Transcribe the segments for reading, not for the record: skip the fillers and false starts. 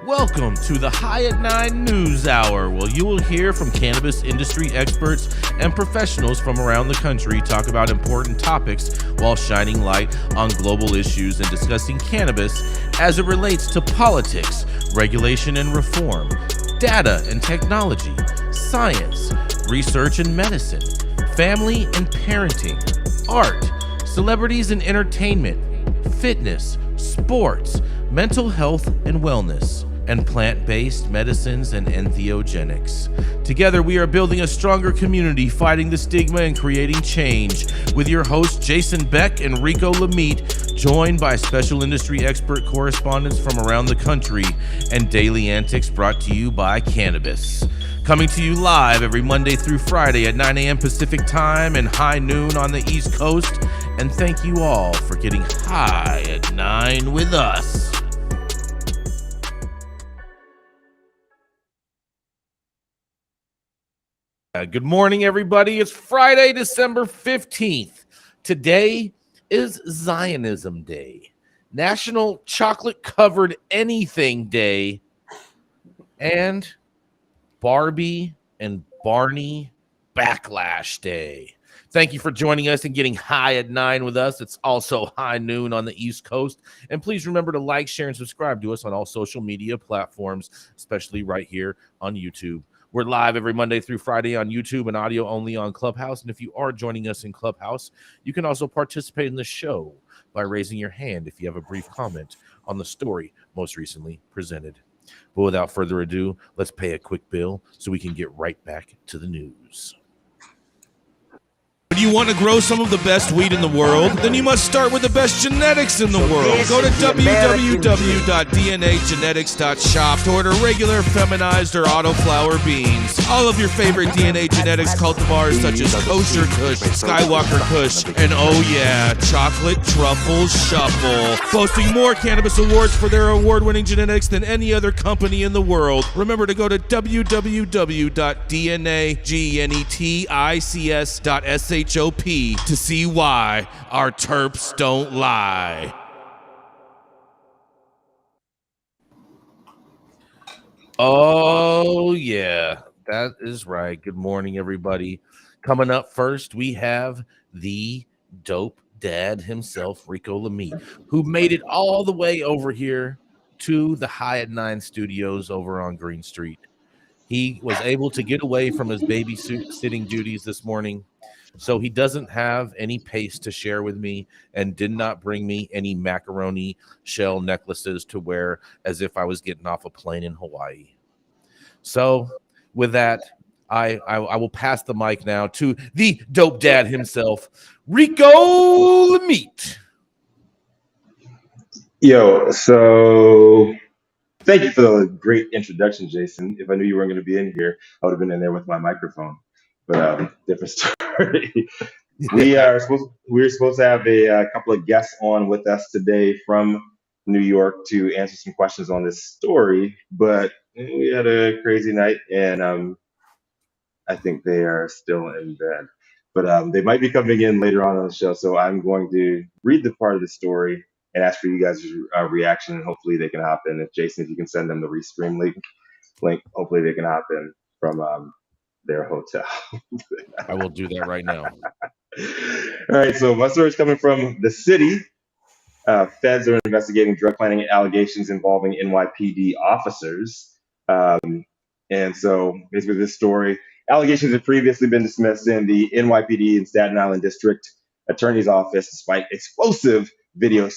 Welcome to the High at 9 News Hour, where you will hear from cannabis industry experts and professionals from around the country talk about important topics while shining light on global issues and discussing cannabis as it relates to politics, regulation and reform, data and technology, science, research and medicine, family and parenting, art, celebrities and entertainment, fitness, sports, mental health and wellness, and plant-based medicines and entheogenics. Together, we are building a stronger community, fighting the stigma and creating change. With your hosts, Jason Beck and Rico Lamitte, joined by special industry expert correspondents from around the country, and daily antics brought to you by Cannabis. Coming to you live every Monday through Friday at 9 a.m. Pacific Time and high noon on the East Coast. And thank you all for getting high at 9 with us. Good morning, everybody. It's Friday, December 15th. Today is Zionism Day, National Chocolate Covered Anything Day, and Barbie and Barney Backlash Day. Thank you for joining us and getting high at 9 with us. It's also high noon on the East Coast. And please remember to like, share, and subscribe to us on all social media platforms, especially right here on YouTube. We're live every Monday through Friday on YouTube and audio only on Clubhouse. And if you are joining us in Clubhouse, you can also participate in the show by raising your hand if you have a brief comment on the story most recently presented. But without further ado, let's pay a quick bill so we can get right back to the news. Do you want to grow some of the best weed in the world? Then you must start with the best genetics in the world. Go to www.dnagenetics.shop to order regular, feminized, or autoflower beans. All of your favorite DNA genetics cultivars such as Kosher Kush, Skywalker Kush, and oh yeah, Chocolate Truffle Shuffle. Boasting more cannabis awards for their award-winning genetics than any other company in the world. Remember to go to www.dnagenetics.shop to see why our terps don't lie. Oh, yeah, that is right. Good morning, everybody. Coming up first, we have the dope dad himself, Rico Lamitte, who made it all the way over here to the High at 9 studios over on Green Street. He was able to get away from his babysitting duties this morning, so he doesn't have any paste to share with me and did not bring me any macaroni shell necklaces to wear as if I was getting off a plane in Hawaii. So with that, I will pass the mic now to the dope dad himself, Rico Lamitte. Yo, so thank you for the great introduction, Jason. If I knew you weren't going to be in here, I would have been in there with my microphone. But different story. We're supposed to have a couple of guests on with us today from New York to answer some questions on this story, but we had a crazy night, and I think they are still in bed. But they might be coming in later on the show, so I'm going to read the part of the story and ask for you guys' reaction, and hopefully they can hop in. If Jason, if you can send them the restream link, hopefully they can hop in from their hotel. I will do that right now. All right, so my story is coming from the city. Feds are investigating drug planning allegations involving NYPD officers. And so basically this story, allegations have previously been dismissed in the NYPD in Staten Island District Attorney's Office despite explosive video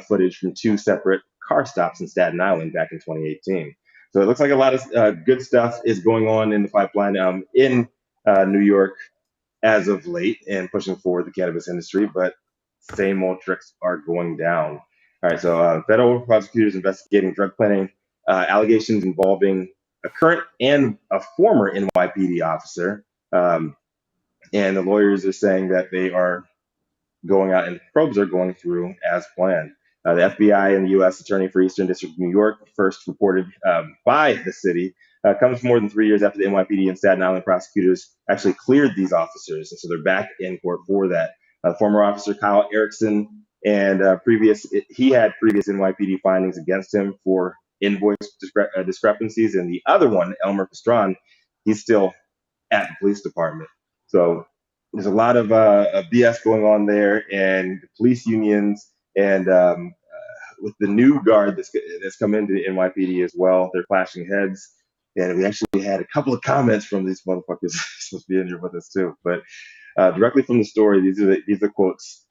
footage from two separate car stops in Staten Island back in 2018. So it looks like a lot of good stuff is going on in the pipeline in New York as of late and pushing forward the cannabis industry, but same old tricks are going down. All right, so federal prosecutors investigating drug planning allegations involving a current and a former NYPD officer. And the lawyers are saying that they are going out and probes are going through as planned. The FBI and the U.S. Attorney for Eastern District of New York, first reported by the city, comes more than 3 years after the NYPD and Staten Island prosecutors actually cleared these officers. And so they're back in court for that. Former officer Kyle Erickson and he had previous NYPD findings against him for invoice discrepancies, and the other one, Elmer Pastron, he's still at the police department. So there's a lot of BS going on there, and the police unions and with the new guard that's come into the NYPD as well, they're clashing heads. And we actually had a couple of comments from these motherfuckers supposed to be in here with us too. But directly from the story, these are quotes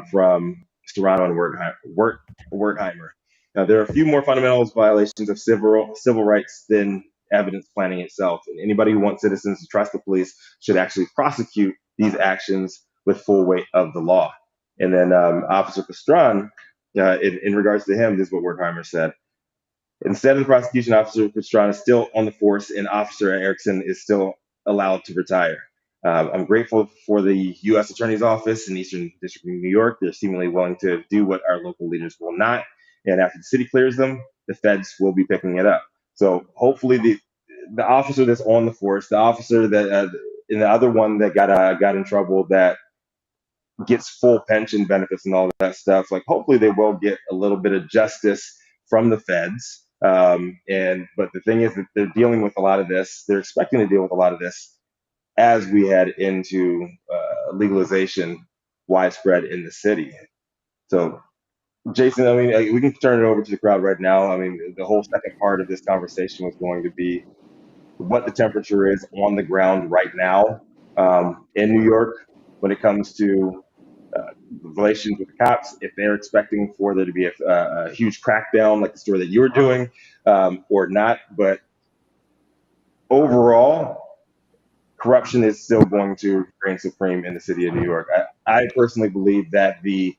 from Serrano and Wertheimer. There are a few more fundamental violations of civil rights than evidence planning itself. And anybody who wants citizens to trust the police should actually prosecute these actions with full weight of the law. And then Officer Pastron, in regards to him, this is what Wertheimer said. Instead of the prosecution, Officer Pastron is still on the force, and Officer Erickson is still allowed to retire. I'm grateful for the U.S. Attorney's Office in Eastern District of New York. They're seemingly willing to do what our local leaders will not. And after the city clears them, the feds will be picking it up. So hopefully the officer that's on the force, the officer that and the other one that got in trouble that gets full pension benefits and all that stuff, like hopefully they will get a little bit of justice from the feds. But the thing is that they're dealing with a lot of this. They're expecting to deal with a lot of this as we head into legalization widespread in the city. So, Jason, I mean, we can turn it over to the crowd right now. I mean, the whole second part of this conversation was going to be what the temperature is on the ground right now in New York when it comes to relations with cops, if they're expecting for there to be a huge crackdown like the story that you were doing or not. But overall, corruption is still going to reign supreme in the city of New York. I personally believe that the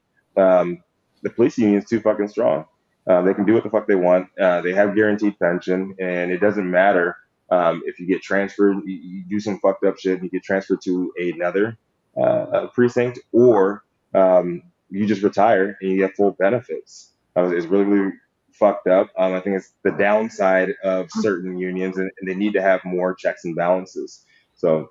police union is too fucking strong. They can do what the fuck they want. They have guaranteed pension, and it doesn't matter if you get transferred, you do some fucked up shit, and you get transferred to another precinct, or you just retire and you get full benefits. It's really, really fucked up. I think it's the downside of certain unions, and they need to have more checks and balances. So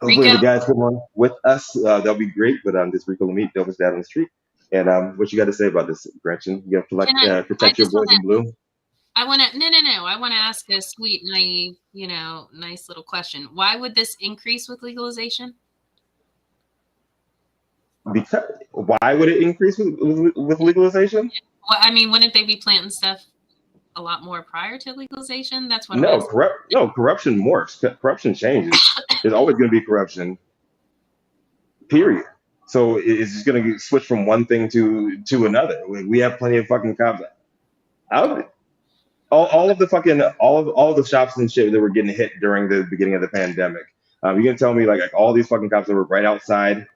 hopefully Rico, the guys come on with us. That'll be great. But this Rico Lamitte, dopest dad on the street. And what you got to say about this, Gretchen? You got to protect your boys in blue. I want to no. I want to ask a sweet, naive, nice little question. Why would this increase with legalization? Because why would it increase with legalization? Well, I mean, wouldn't they be planting stuff a lot more prior to legalization? That's what. No, corruption morphs. Corruption changes. There's always going to be corruption. Period. So it's just going to switch from one thing to another. We have plenty of fucking cops. All of the shops and shit that were getting hit during the beginning of the pandemic. You gonna tell me like all these fucking cops that were right outside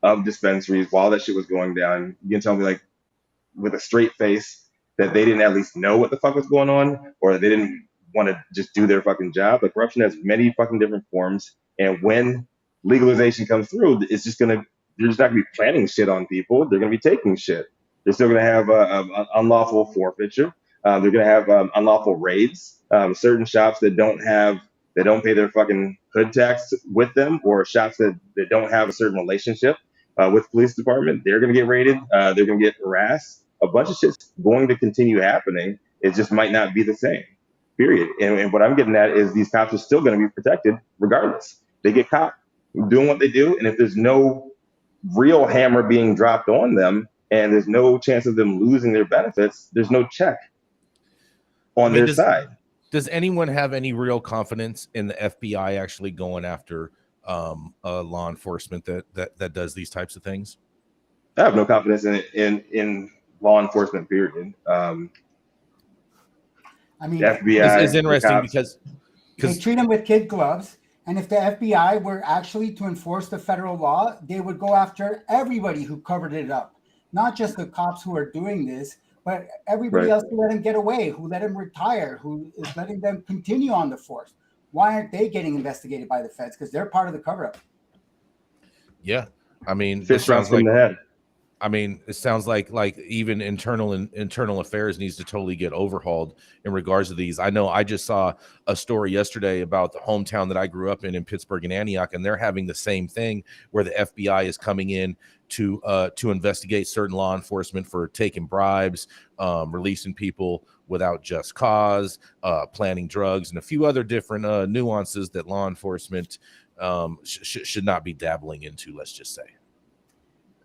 of dispensaries while that shit was going down? You can tell me like with a straight face that they didn't at least know what the fuck was going on, or they didn't want to just do their fucking job? Like corruption has many fucking different forms, and when legalization comes through, they're just not gonna be planning shit on people. They're gonna be taking shit. They're still gonna have unlawful forfeiture. They're gonna have unlawful raids. Certain shops that don't pay their fucking hood tax with them, or shops that don't have a certain relationship with police department, they're gonna get raided. They're gonna get harassed. A bunch of shit's going to continue happening. It just might not be the same. Period. And what I'm getting at is these cops are still going to be protected regardless. They get caught doing what they do, and if there's no real hammer being dropped on them, and there's no chance of them losing their benefits, there's no check on their side. Does anyone have any real confidence in the FBI actually going after law enforcement that does these types of things? I have no confidence in law enforcement, period. I mean, the FBI is interesting because they treat them with kid gloves. And if the FBI were actually to enforce the federal law, they would go after everybody who covered it up, not just the cops who are doing this, but everybody else who let them get away, who let them retire, who is letting them continue on the force. Why aren't they getting investigated by the feds? Because they're part of the cover-up. Yeah, I mean, fist rounds from the head. I mean, it sounds like even internal affairs needs to totally get overhauled in regards to these. I know I just saw a story yesterday about the hometown that I grew up in Pittsburgh and Antioch, and they're having the same thing where the FBI is coming in to investigate certain law enforcement for taking bribes, releasing people without just cause, planting drugs, and a few other different nuances that law enforcement should not be dabbling into, let's just say.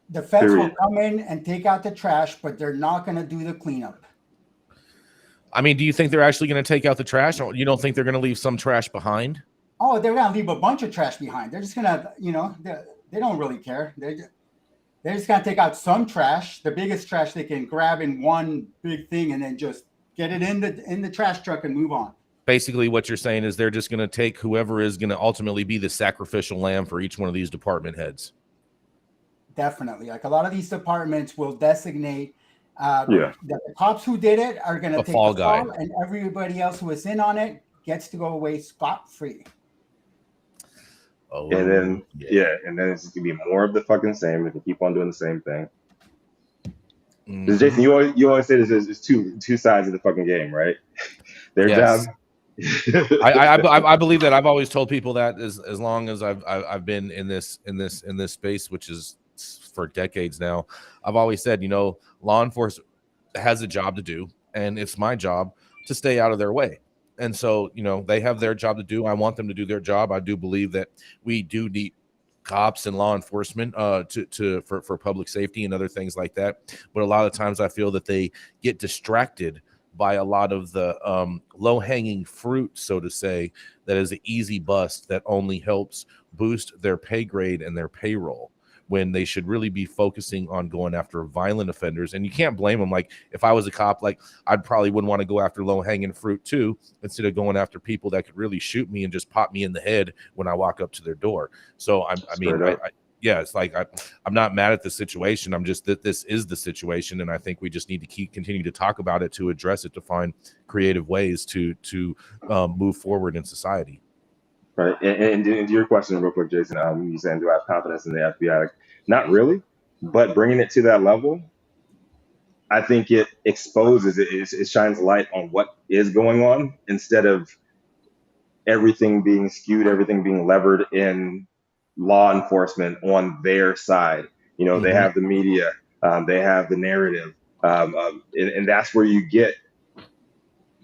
The feds will come in and take out the trash, but they're not going to do the cleanup. I mean, do you think they're actually going to take out the trash? Or you don't think they're going to leave some trash behind? Oh, they're going to leave a bunch of trash behind. They're just going to, they don't really care. They're just going to take out some trash, the biggest trash they can grab in one big thing, and then just get it in the trash truck and move on. Basically, what you're saying is they're just going to take whoever is going to ultimately be the sacrificial lamb for each one of these department heads. Definitely. Like a lot of these departments will designate that the cops who did it are going to take the fall, and everybody else who was in on it gets to go away scot-free. Oh, and then and then it's going to be more of the fucking same if they keep on doing the same thing. Mm-hmm. Jason, you always say there's two sides of the fucking game, right? Their job. I believe that. I've always told people that as long as I've been in this space, which is for decades now, I've always said, law enforcement has a job to do, and it's my job to stay out of their way. And so, they have their job to do. I want them to do their job. I do believe that we do need cops and law enforcement for public safety and other things like that. But a lot of times I feel that they get distracted by a lot of the low-hanging fruit, so to say, that is an easy bust that only helps boost their pay grade and their payroll, when they should really be focusing on going after violent offenders. And you can't blame them. Like, if I was a cop, I'd probably wouldn't want to go after low-hanging fruit too, instead of going after people that could really shoot me and just pop me in the head when I walk up to their door. So it's like I'm not mad at the situation. I'm just that this is the situation, and I think we just need to continue to talk about it, to address it, to find creative ways to move forward in society. Right, and to your question, real quick, Jason, you saying, do I have confidence in the FBI? Not really, but bringing it to that level, I think it exposes it shines light on what is going on, instead of everything being skewed, everything being levered in law enforcement on their side. Mm-hmm. They have the media, they have the narrative, and that's where you get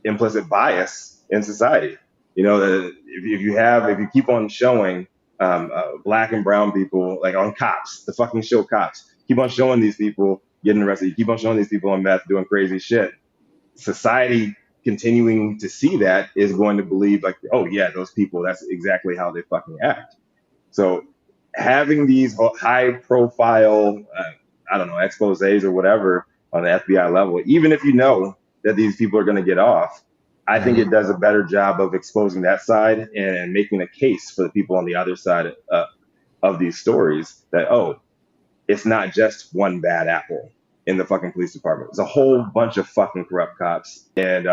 implicit bias in society. If you keep on showing black and brown people, like on cops, the fucking show Cops, keep on showing these people getting arrested, you keep on showing these people on meth doing crazy shit, society continuing to see that is going to believe like, oh yeah, those people, that's exactly how they fucking act. So having these high profile, exposés or whatever on the FBI level, even if you know that these people are going to get off, I think it does a better job of exposing that side and making a case for the people on the other side of these stories that, it's not just one bad apple in the fucking police department. There's a whole bunch of fucking corrupt cops, and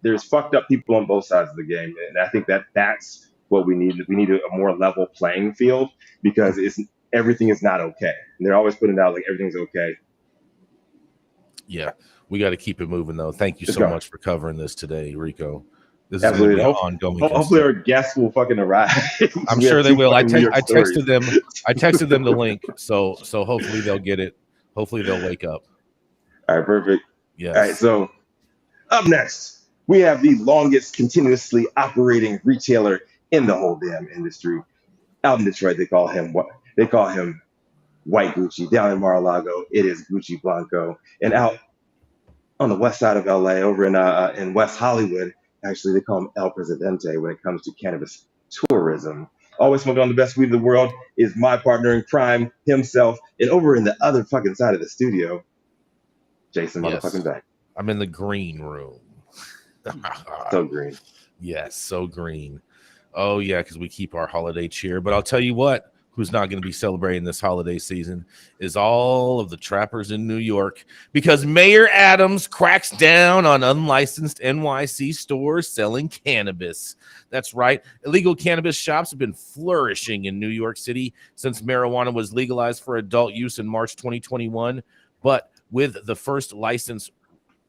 there's fucked up people on both sides of the game. And I think that's what we need. We need a more level playing field, because everything is not okay. And they're always putting out like everything's okay. Yeah. We got to keep it moving, though. Thank you so much for covering this today, Rico. This Absolutely. is ongoing. Hopefully, our guests will fucking arrive. I'm sure they will. I texted them. I texted them the link, so hopefully they'll get it. Hopefully they'll wake up. All right, perfect. Yes. All right, so up next, we have the longest continuously operating retailer in the whole damn industry. Out in Detroit, they call him White Gucci. Down in Mar-a-Lago, it is Gucci Blanco, and out on the west side of LA, over in West Hollywood, actually, they call him El Presidente when it comes to cannabis tourism. Always smoking on the best weed in the world is my partner in crime himself. And over in the other fucking side of the studio, Jason motherfucking Beck. I'm in the green room. So green. Yes, so green. Oh, yeah, because we keep our holiday cheer. But I'll tell you what, who's not going to be celebrating this holiday season is all of the trappers in New York, because Mayor Adams cracks down on unlicensed NYC stores selling cannabis. That's right. Illegal cannabis shops have been flourishing in New York City since marijuana was legalized for adult use in March 2021. But with the first licensed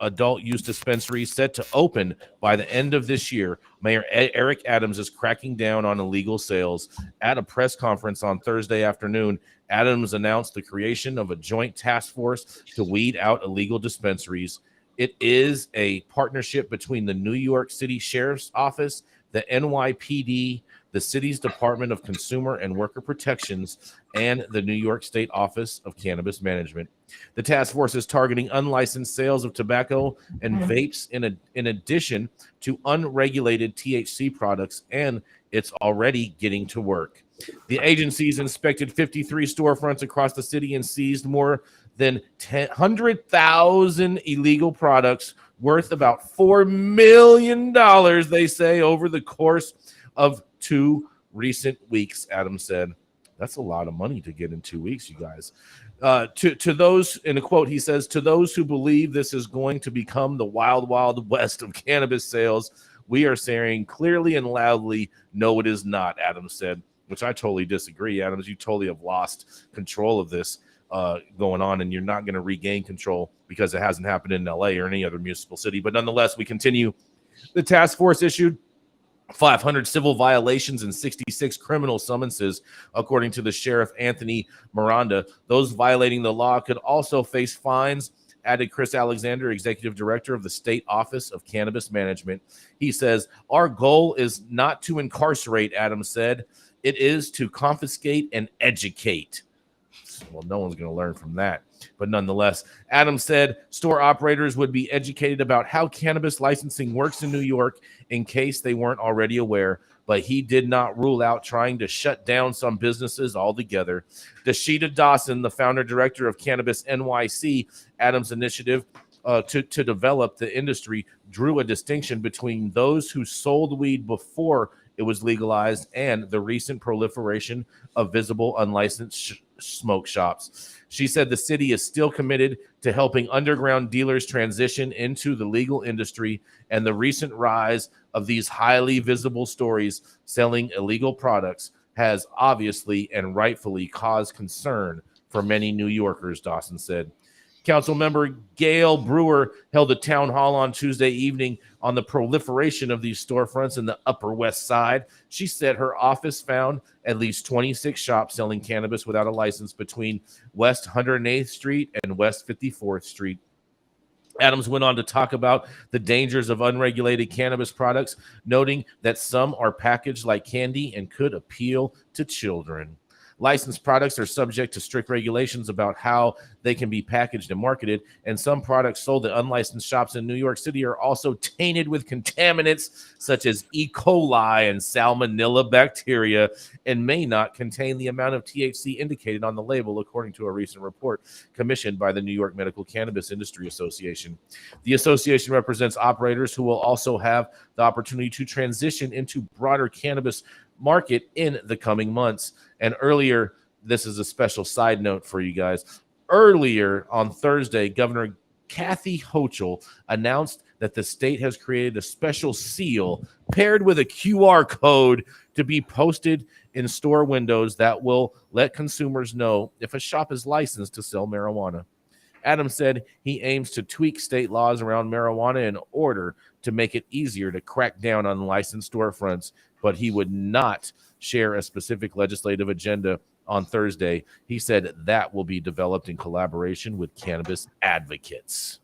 adult use dispensary set to open by the end of this year, Mayor Eric Adams is cracking down on illegal sales. At a press conference on Thursday afternoon, Adams announced the creation of a joint task force to weed out illegal dispensaries. It is a partnership between the New York City Sheriff's Office, the NYPD, the city's Department of Consumer and Worker Protections, and the New York State Office of Cannabis Management. The task force is targeting unlicensed sales of tobacco and vapes in addition to unregulated THC products, and it's already getting to work. The agencies inspected 53 storefronts across the city and seized more than 100,000 illegal products worth about $4 million, they say, over the course of 2 recent weeks, Adams said. That's a lot of money to get in 2 weeks, you guys. To those, in a quote, he says, to those who believe this is going to become the wild, wild west of cannabis sales, we are saying clearly and loudly, no, it is not, Adams said, which I totally disagree. Adams, you totally have lost control of this going on, and you're not going to regain control because it hasn't happened in LA or any other municipal city. But nonetheless, we continue. The task force issued 500 civil violations and 66 criminal summonses, according to the sheriff, Anthony Miranda. Those violating the law could also face fines, added Chris Alexander, executive director of the State Office of Cannabis Management. He says, our goal is not to incarcerate, Adams said. It is to confiscate and educate. Well, no one's going to learn from that. But nonetheless, Adams said store operators would be educated about how cannabis licensing works in New York in case they weren't already aware. But he did not rule out trying to shut down some businesses altogether. Dashida Dawson, the founder director of Cannabis NYC, Adams' initiative to develop the industry, drew a distinction between those who sold weed before it was legalized and the recent proliferation of visible unlicensed smoke shops. She said the city is still committed to helping underground dealers transition into the legal industry, and the recent rise of these highly visible stories selling illegal products has obviously and rightfully caused concern for many New Yorkers, Dawson said. Council member Gail Brewer held a town hall on Tuesday evening on the proliferation of these storefronts in the Upper West Side. She said her office found at least 26 shops selling cannabis without a license between West 108th Street and West 54th Street. Adams went on to talk about the dangers of unregulated cannabis products, noting that some are packaged like candy and could appeal to children. Licensed products are subject to strict regulations about how they can be packaged and marketed, and some products sold at unlicensed shops in New York City are also tainted with contaminants such as E. coli and salmonella bacteria and may not contain the amount of THC indicated on the label, according to a recent report commissioned by the New York Medical Cannabis Industry Association. The association represents operators who will also have the opportunity to transition into broader cannabis market in the coming months. And earlier, this is a special side note for you guys. Earlier on Thursday, Governor Kathy Hochul announced that the state has created a special seal paired with a QR code to be posted in store windows that will let consumers know if a shop is licensed to sell marijuana. Adams said he aims to tweak state laws around marijuana in order to make it easier to crack down on licensed storefronts, but he would not share a specific legislative agenda on Thursday. He said that will be developed in collaboration with cannabis advocates.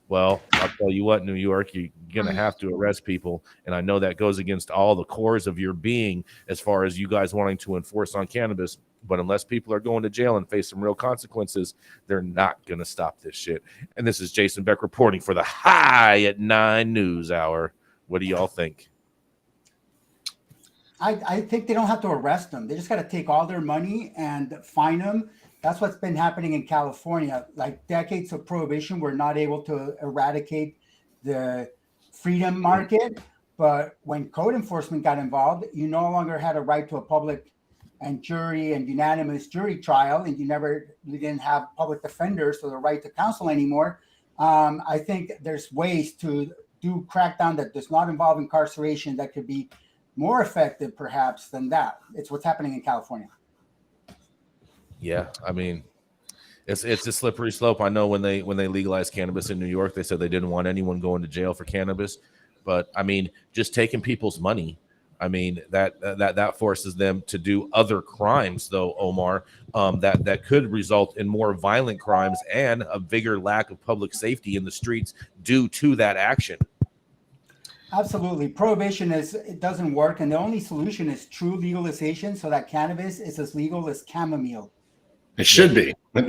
Well, I'll tell you what, New York, you're going to have to arrest people. And I know that goes against all the cores of your being as far as you guys wanting to enforce on cannabis. But unless people are going to jail and face some real consequences, they're not going to stop this shit. And this is Jason Beck reporting for the High at 9 News Hour. What do y'all think? I think they don't have to arrest them. They just got to take all their money and fine them. That's what's been happening in California. Like decades of prohibition, we're not able to eradicate the freedom market. But when code enforcement got involved, you no longer had a right to a public and jury and unanimous jury trial, and you didn't have public defenders or the right to counsel anymore. I think there's ways to do crackdown that does not involve incarceration that could be more effective perhaps than that. It's what's happening in California. Yeah, I mean, it's a slippery slope. I know when they legalized cannabis in New York, they said they didn't want anyone going to jail for cannabis, but I mean, just taking people's money, I mean, that forces them to do other crimes, though, Omar, that could result in more violent crimes and a bigger lack of public safety in the streets due to that action. Absolutely. Prohibition it doesn't work, and the only solution is true legalization so that cannabis is as legal as chamomile. It should be. They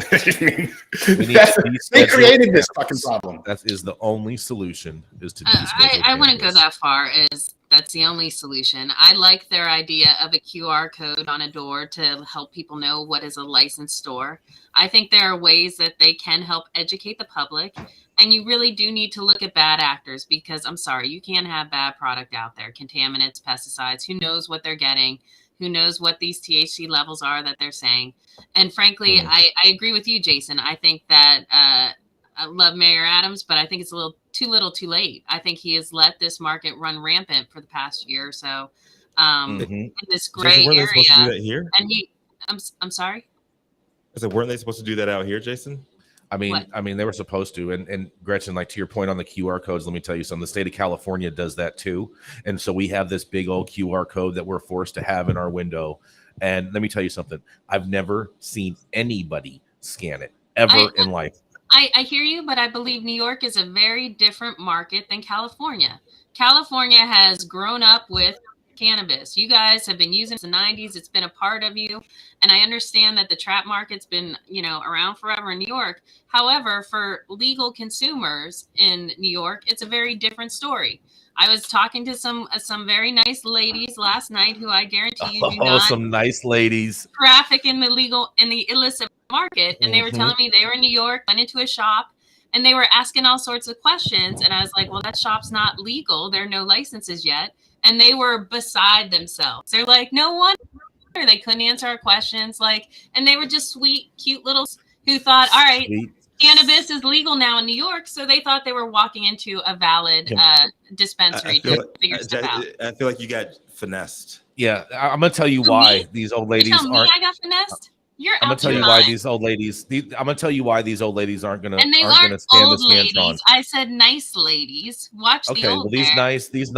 They created this fucking problem. That is the only solution, is to I wouldn't go that far as that's the only solution. I like their idea of a QR code on a door to help people know what is a licensed store. I think there are ways that they can help educate the public. And you really do need to look at bad actors, because I'm sorry, you can't have bad product out there. Contaminants, pesticides, who knows what they're getting? Who knows what these THC levels are that they're saying? And frankly, I agree with you, Jason. I think that I love Mayor Adams, but I think it's a little too late. I think he has let this market run rampant for the past year or so in this gray Jason, area. Supposed to do that here? And I'm sorry? I said, weren't they supposed to do that out here, Jason? I mean, they were supposed to. And Gretchen, like to your point on the QR codes, let me tell you something. The state of California does that too. And so we have this big old QR code that we're forced to have in our window. And let me tell you something. I've never seen anybody scan it ever in life. I hear you, but I believe New York is a very different market than California. California has grown up with cannabis. You guys have been using it since the 90s. It's been a part of you. And I understand that the trap market's been, around forever in New York. However, for legal consumers in New York, it's a very different story. I was talking to some very nice ladies last night who I guarantee you do not some nice ladies traffic in the illicit market. And they were telling me they were in New York, went into a shop, and they were asking all sorts of questions. And I was like, well, that shop's not legal. There are no licenses yet. And they were beside themselves. They're like, no wonder they couldn't answer our questions. And they were just sweet, cute littles who thought, all right, cannabis is legal now in New York. So they thought they were walking into a valid dispensary to figure stuff out. I feel like you got finessed. Yeah, I'm gonna tell you why these old ladies aren't. I got finessed. I'm gonna tell you why these old ladies. I'm gonna tell you why these old ladies aren't gonna stand this man's on. I said nice ladies. Watch the old. Well, these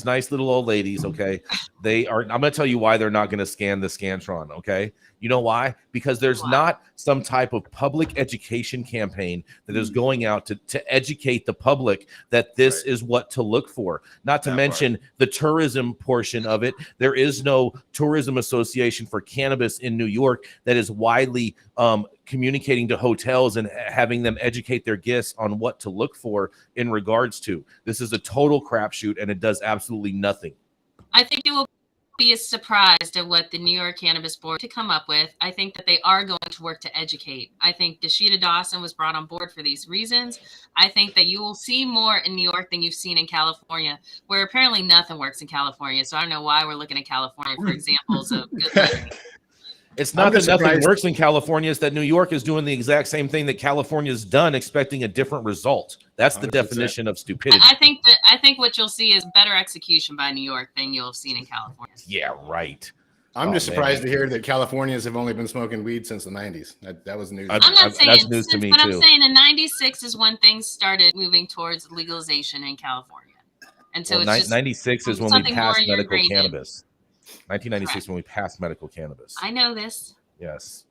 nice little old ladies. Okay, they are. I'm gonna tell you why they're not gonna scan the Scantron. Okay, you know why? Because there's not some type of public education campaign that is going out to educate the public that this is what to look for. Not to mention the tourism portion of it. There is no tourism association for cannabis in New York that is widely communicating to hotels and having them educate their guests on what to look for in regards to. This is a total crapshoot, and it does absolutely nothing. I think it will be surprised at what the New York Cannabis Board to come up with. I think that they are going to work to educate. I think Dashida Dawson was brought on board for these reasons. I think that you will see more in New York than you've seen in California, where apparently nothing works in California. So I don't know why we're looking at California for examples of good living. It's not that nothing works in California. It's that New York is doing the exact same thing that California's done, expecting a different result. That's the 100%. Definition of stupidity. I think what you'll see is better execution by New York than you'll have seen in California. Yeah, right. I'm just surprised to hear that Californians have only been smoking weed since the 90s. That was news. I'm not saying that's news to me but too. I'm saying in '96 is when things started moving towards legalization in California, and so it's just '96 is when we passed medical cannabis. 1996 when we passed medical cannabis. I know this. Yes.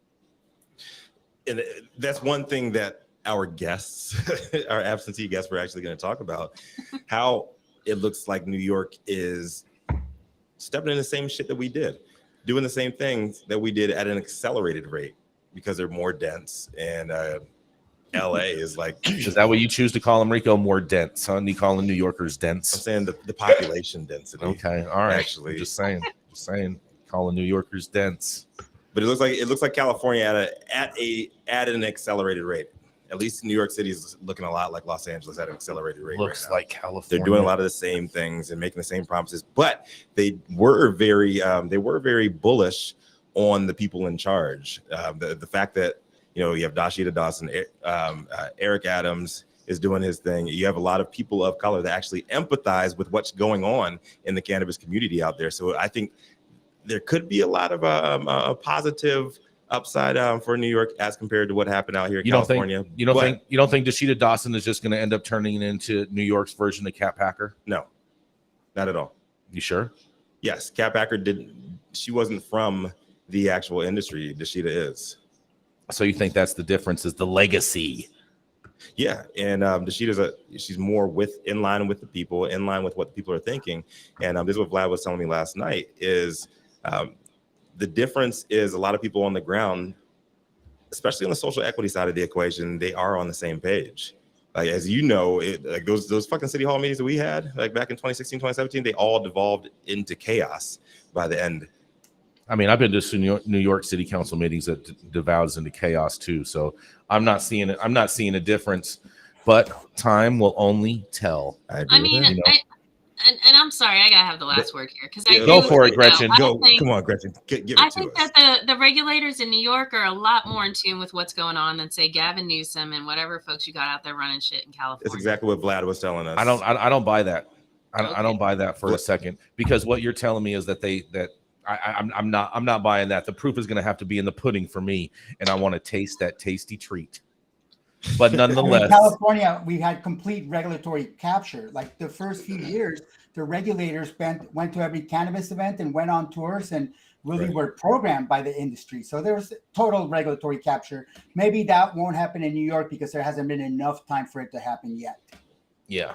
And that's one thing that our guests, our absentee guests, we're actually going to talk about, how it looks like New York is stepping in the same shit that we did, doing the same things that we did at an accelerated rate because they're more dense. And LA is like... Is that what you choose to call them, Rico? More dense, huh? You calling New Yorkers dense? I'm saying the population density. Okay, all right. Actually. I'm just saying, calling New Yorkers dense. But it looks like California at an accelerated rate. At least New York City is looking a lot like Los Angeles at an accelerated rate. Looks right like California. They're doing a lot of the same things and making the same promises, but they were very bullish on the people in charge. The fact that, you know, you have Dashida Dawson, Eric Adams is doing his thing. You have a lot of people of color that actually empathize with what's going on in the cannabis community out there. So I think there could be a lot of a positive upside for New York as compared to what happened out here in California. You don't think Dashida Dawson is just going to end up turning into New York's version of Cat Packer? No, not at all. You sure? Yes, Cat Packer she wasn't from the actual industry. Dashida is. So you think that's the difference, is the legacy? Yeah, and she's more in line with the people, in line with what the people are thinking. And this is what Vlad was telling me last night is the difference is a lot of people on the ground, especially on the social equity side of the equation, they are on the same page. Like, as you know, like those fucking city hall meetings that we had, like back in 2016, 2017, they all devolved into chaos by the end. I mean, I've been to New York City Council meetings that devours into chaos too. So I'm not seeing it. I'm not seeing a difference, but time will only tell. I mean, and I'm sorry, I gotta have the last word here because go for it, Gretchen. Come on, Gretchen. Give it to us. I think that the regulators in New York are a lot more in tune with what's going on than say Gavin Newsom and whatever folks you got out there running shit in California. That's exactly what Vlad was telling us. I don't buy that. I don't buy that for a second, because what you're telling me is that I'm not buying that. The proof is going to have to be in the pudding for me, and I want to taste that tasty treat. But nonetheless, in California, we had complete regulatory capture. Like the first few years, the regulators went to every cannabis event and went on tours and really were programmed by the industry. So there was total regulatory capture. Maybe that won't happen in New York because there hasn't been enough time for it to happen yet. Yeah,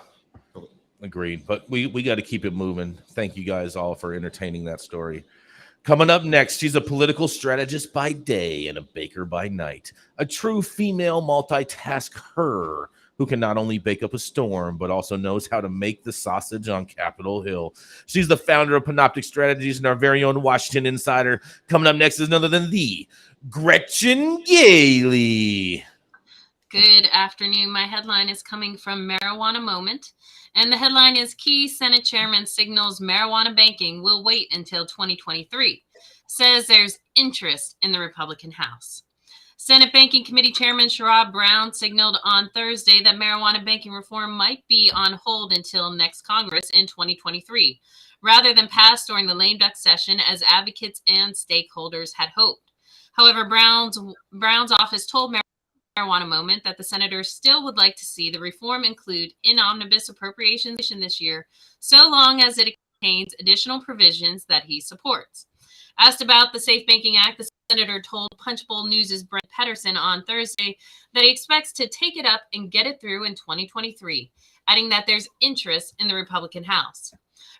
agreed. But we got to keep it moving. Thank you guys all for entertaining that story. Coming up next, she's a political strategist by day and a baker by night. A true female multitasker who can not only bake up a storm, but also knows how to make the sausage on Capitol Hill. She's the founder of Panoptic Strategies and our very own Washington insider. Coming up next is none other than the Gretchen Gailey. Good afternoon. My headline is coming from Marijuana Moment. And the headline is Key Senate Chairman signals marijuana banking will wait until 2023. Says there's interest in the Republican House. Senate Banking Committee Chairman Sherrod Brown signaled on Thursday that marijuana banking reform might be on hold until next Congress in 2023, rather than pass during the lame duck session as advocates and stakeholders had hoped. However, Brown's office told Marijuana Moment that the senators still would like to see the reform include in omnibus appropriations this year, so long as it contains additional provisions that he supports. Asked about the Safe Banking Act, the senator told Punchbowl News' Brent Pedersen on Thursday that he expects to take it up and get it through in 2023, adding that there's interest in the Republican House.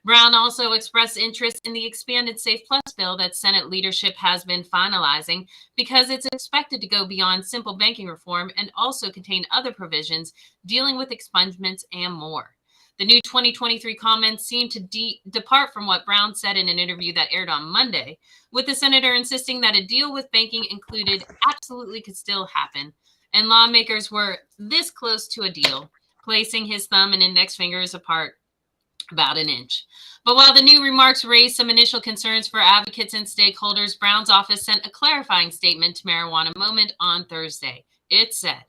Brown also expressed interest in the expanded Safe Plus bill that Senate leadership has been finalizing because it's expected to go beyond simple banking reform and also contain other provisions dealing with expungements and more. The new 2023 comments seem to depart from what Brown said in an interview that aired on Monday, with the senator insisting that a deal with banking included absolutely could still happen, and lawmakers were this close to a deal, placing his thumb and index fingers apart about an inch. But while the new remarks raised some initial concerns for advocates and stakeholders, Brown's office sent a clarifying statement to Marijuana Moment on Thursday. It said,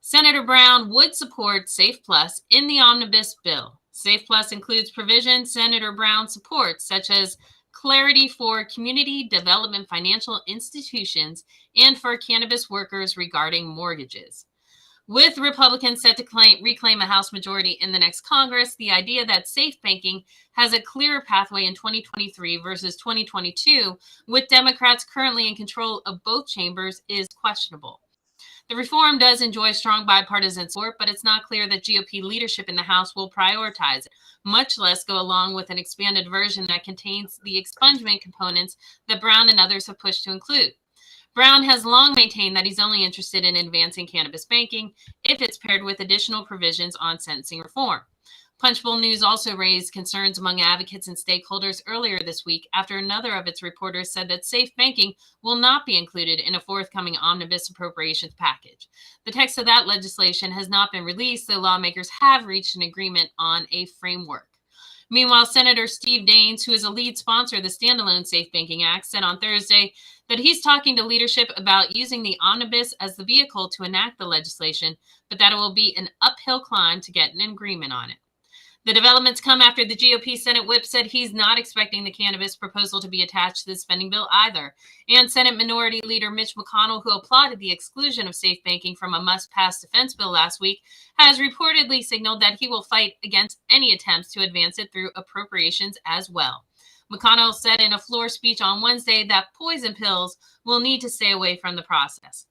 Senator Brown would support Safe Plus in the omnibus bill. Safe Plus includes provisions Senator Brown supports, such as clarity for community development financial institutions and for cannabis workers regarding mortgages. With Republicans set to reclaim a House majority in the next Congress, the idea that safe banking has a clearer pathway in 2023 versus 2022, with Democrats currently in control of both chambers, is questionable. The reform does enjoy strong bipartisan support, but it's not clear that GOP leadership in the House will prioritize it, much less go along with an expanded version that contains the expungement components that Brown and others have pushed to include. Brown has long maintained that he's only interested in advancing cannabis banking if it's paired with additional provisions on sentencing reform. Punchbowl News also raised concerns among advocates and stakeholders earlier this week after another of its reporters said that safe banking will not be included in a forthcoming omnibus appropriations package. The text of that legislation has not been released, though lawmakers have reached an agreement on a framework. Meanwhile, Senator Steve Daines, who is a lead sponsor of the standalone Safe Banking Act, said on Thursday that he's talking to leadership about using the omnibus as the vehicle to enact the legislation, but that it will be an uphill climb to get an agreement on it. The developments come after the GOP Senate whip said he's not expecting the cannabis proposal to be attached to the spending bill either. And Senate Minority Leader Mitch McConnell, who applauded the exclusion of safe banking from a must-pass defense bill last week, has reportedly signaled that he will fight against any attempts to advance it through appropriations as well. McConnell said in a floor speech on Wednesday that poison pills will need to stay away from the process.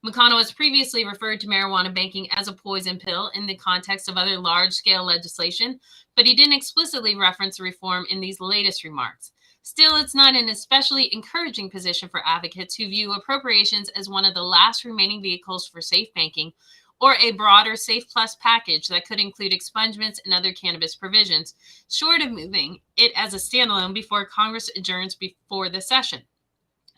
McConnell has previously referred to marijuana banking as a poison pill in the context of other large-scale legislation, but he didn't explicitly reference the reform in these latest remarks. Still, it's not an especially encouraging position for advocates who view appropriations as one of the last remaining vehicles for safe banking, or a broader Safe Plus package that could include expungements and other cannabis provisions, short of moving it as a standalone before Congress adjourns before the session.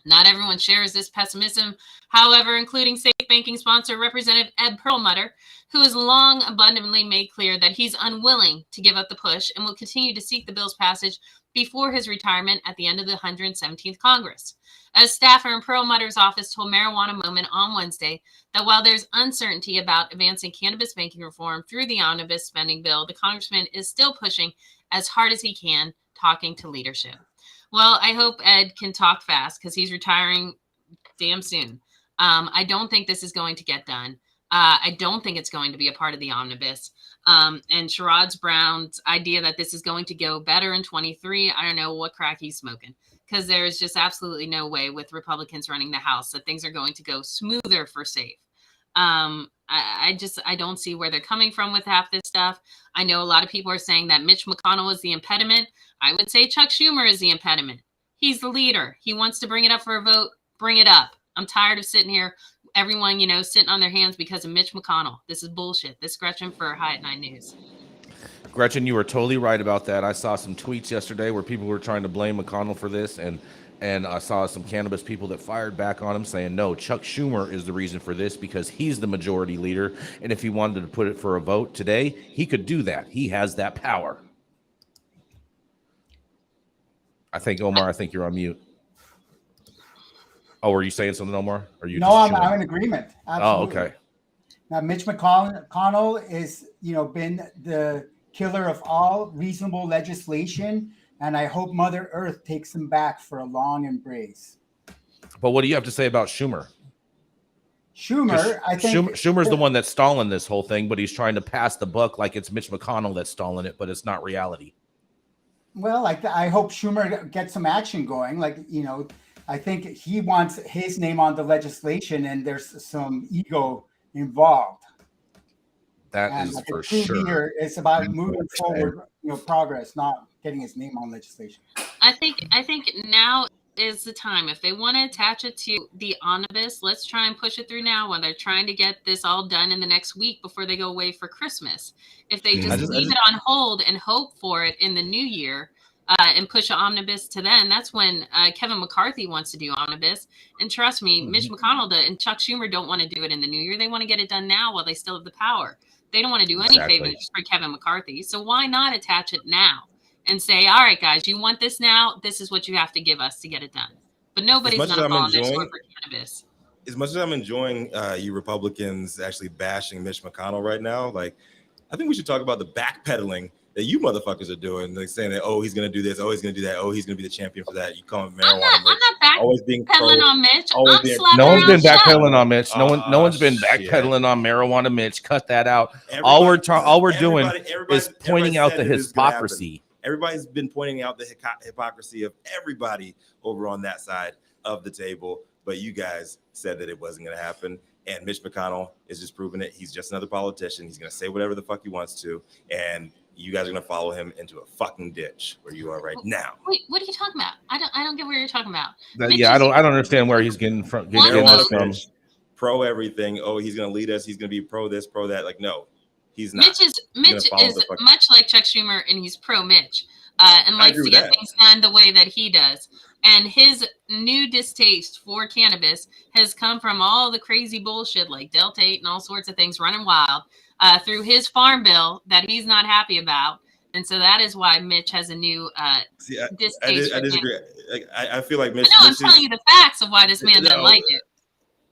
Not everyone shares this pessimism, however, including safe banking sponsor Representative Ed Perlmutter, who has long abundantly made clear that he's unwilling to give up the push and will continue to seek the bill's passage before his retirement at the end of the 117th Congress. A staffer in Perlmutter's office told Marijuana Moment on Wednesday that while there's uncertainty about advancing cannabis banking reform through the omnibus spending bill, the congressman is still pushing as hard as he can, talking to leadership. Well, I hope Ed can talk fast because he's retiring damn soon. I don't think this is going to get done. I don't think it's going to be a part of the omnibus. And Sherrod Brown's idea that this is going to go better in 23, I don't know what crack he's smoking, because there's just absolutely no way with Republicans running the House that things are going to go smoother for SAFE. I don't see where they're coming from with half this stuff. I know a lot of people are saying that Mitch McConnell is the impediment. I would say Chuck Schumer is the impediment. He's the leader. He wants to bring it up for a vote. Bring it up. I'm tired of sitting here, everyone, sitting on their hands because of Mitch McConnell. This is bullshit. This is Gretchen for High at 9 News. Gretchen, you were totally right about that. I saw some tweets yesterday where people were trying to blame McConnell for this, and I saw some cannabis people that fired back on him saying, no, Chuck Schumer is the reason for this because he's the majority leader, and if he wanted to put it for a vote today, he could do that. He has that power. I think, Omar, you're on mute. Oh, were you saying something, Omar? Or you? No, I'm in agreement. Absolutely. Oh, okay. Now, Mitch McConnell is, been the killer of all reasonable legislation, and I hope Mother Earth takes him back for a long embrace. But what do you have to say about Schumer? I think Schumer's the one that's stalling this whole thing, but he's trying to pass the buck like it's Mitch McConnell that's stalling it, but it's not reality. Well, I hope Schumer gets some action going. I think he wants his name on the legislation, and there's some ego involved. That is for sure. It's about moving forward, progress, not getting his name on legislation. I think now is the time. If they want to attach it to the omnibus, let's try and push it through now while they're trying to get this all done in the next week before they go away for Christmas. If they just leave it on hold and hope for it in the new year and push an omnibus to then, that's when Kevin McCarthy wants to do omnibus. And trust me, Mitch McConnell and Chuck Schumer don't want to do it in the new year. They want to get it done now while they still have the power. They don't want to do any favors for Kevin McCarthy. So why not attach it now and say, all right, guys, you want this now? This is what you have to give us to get it done. But nobody's going to fall on their sword for cannabis. As much as I'm enjoying you Republicans actually bashing Mitch McConnell right now, I think we should talk about the backpedaling that you motherfuckers are doing, saying that, oh, he's going to do this, oh, he's going to do that, oh, he's going to be the champion for that. You call him marijuana. I'm not backpedaling on Mitch. No one's been backpedaling on Mitch. No one's been backpedaling on marijuana Mitch. Cut that out. All we're doing is pointing out the hypocrisy. Everybody's been pointing out the hypocrisy of everybody over on that side of the table, but you guys said that it wasn't going to happen. And Mitch McConnell is just proving it. He's just another politician. He's going to say whatever the fuck he wants to. And you guys are going to follow him into a fucking ditch where you are right now. Wait, what are you talking about? I don't get what you're talking about. I don't understand where he's getting from. Pro everything. Oh, he's going to lead us. He's going to be pro this, pro that. No, he's not. Mitch is much like Chuck Schumer, and he's pro Mitch and likes to get things done the way that he does. And his new distaste for cannabis has come from all the crazy bullshit like Delta 8 and all sorts of things running wild through his farm bill that he's not happy about. And so that is why Mitch has a new See, I distaste for disagree. I feel like Mitch. I know, I'm telling you the facts of why this man doesn't like it.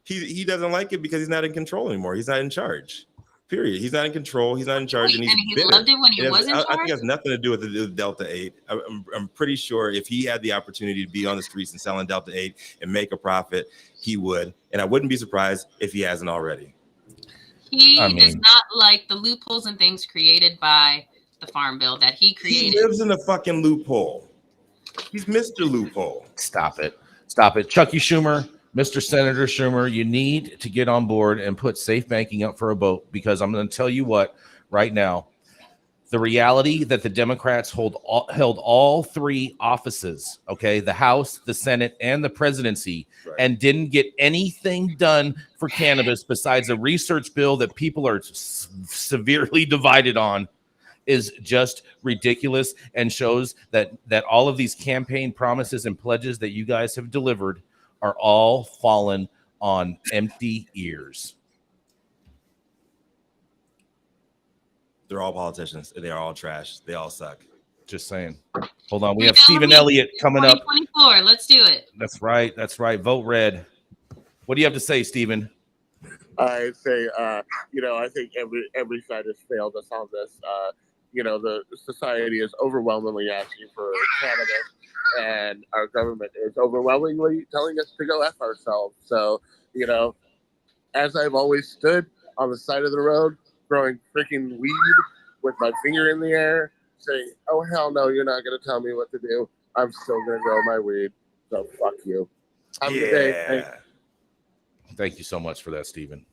He doesn't like it because he's not in control anymore. He's not in charge. Period. He's not in control. He's not in charge, Wait, and he bitter. loved it when he was in charge? I think it has nothing to do with the Delta 8. I'm pretty sure if he had the opportunity to be on the streets and selling Delta 8 and make a profit, he would. And I wouldn't be surprised if he hasn't already. He does not like the loopholes and things created by the Farm Bill that he created. He lives in a fucking loophole. He's Mr. Loophole. Stop it. Stop it. Chucky Schumer, Mr. Senator Schumer, you need to get on board and put safe banking up for a vote, because I'm going to tell you what right now, the reality that the Democrats held all three offices, okay, the House, the Senate, and the presidency, right, and didn't get anything done for cannabis besides a research bill that people are severely divided on, is just ridiculous, and shows that all of these campaign promises and pledges that you guys have delivered are all fallen on empty ears. They're all politicians. They're all trash. They all suck. Just saying. Hold on. We have Stephen Elliott coming up. 2024. Let's do it. That's right. That's right. Vote red. What do you have to say, Stephen? I say, I think every side has failed us on this. The society is overwhelmingly asking for cannabis, and our government is overwhelmingly telling us to go F ourselves. So, as I've always stood on the side of the road, growing freaking weed with my finger in the air, saying, oh, hell no, you're not going to tell me what to do. I'm still going to grow my weed. So fuck you. Have a good day. Thank you so much for that, Stephen.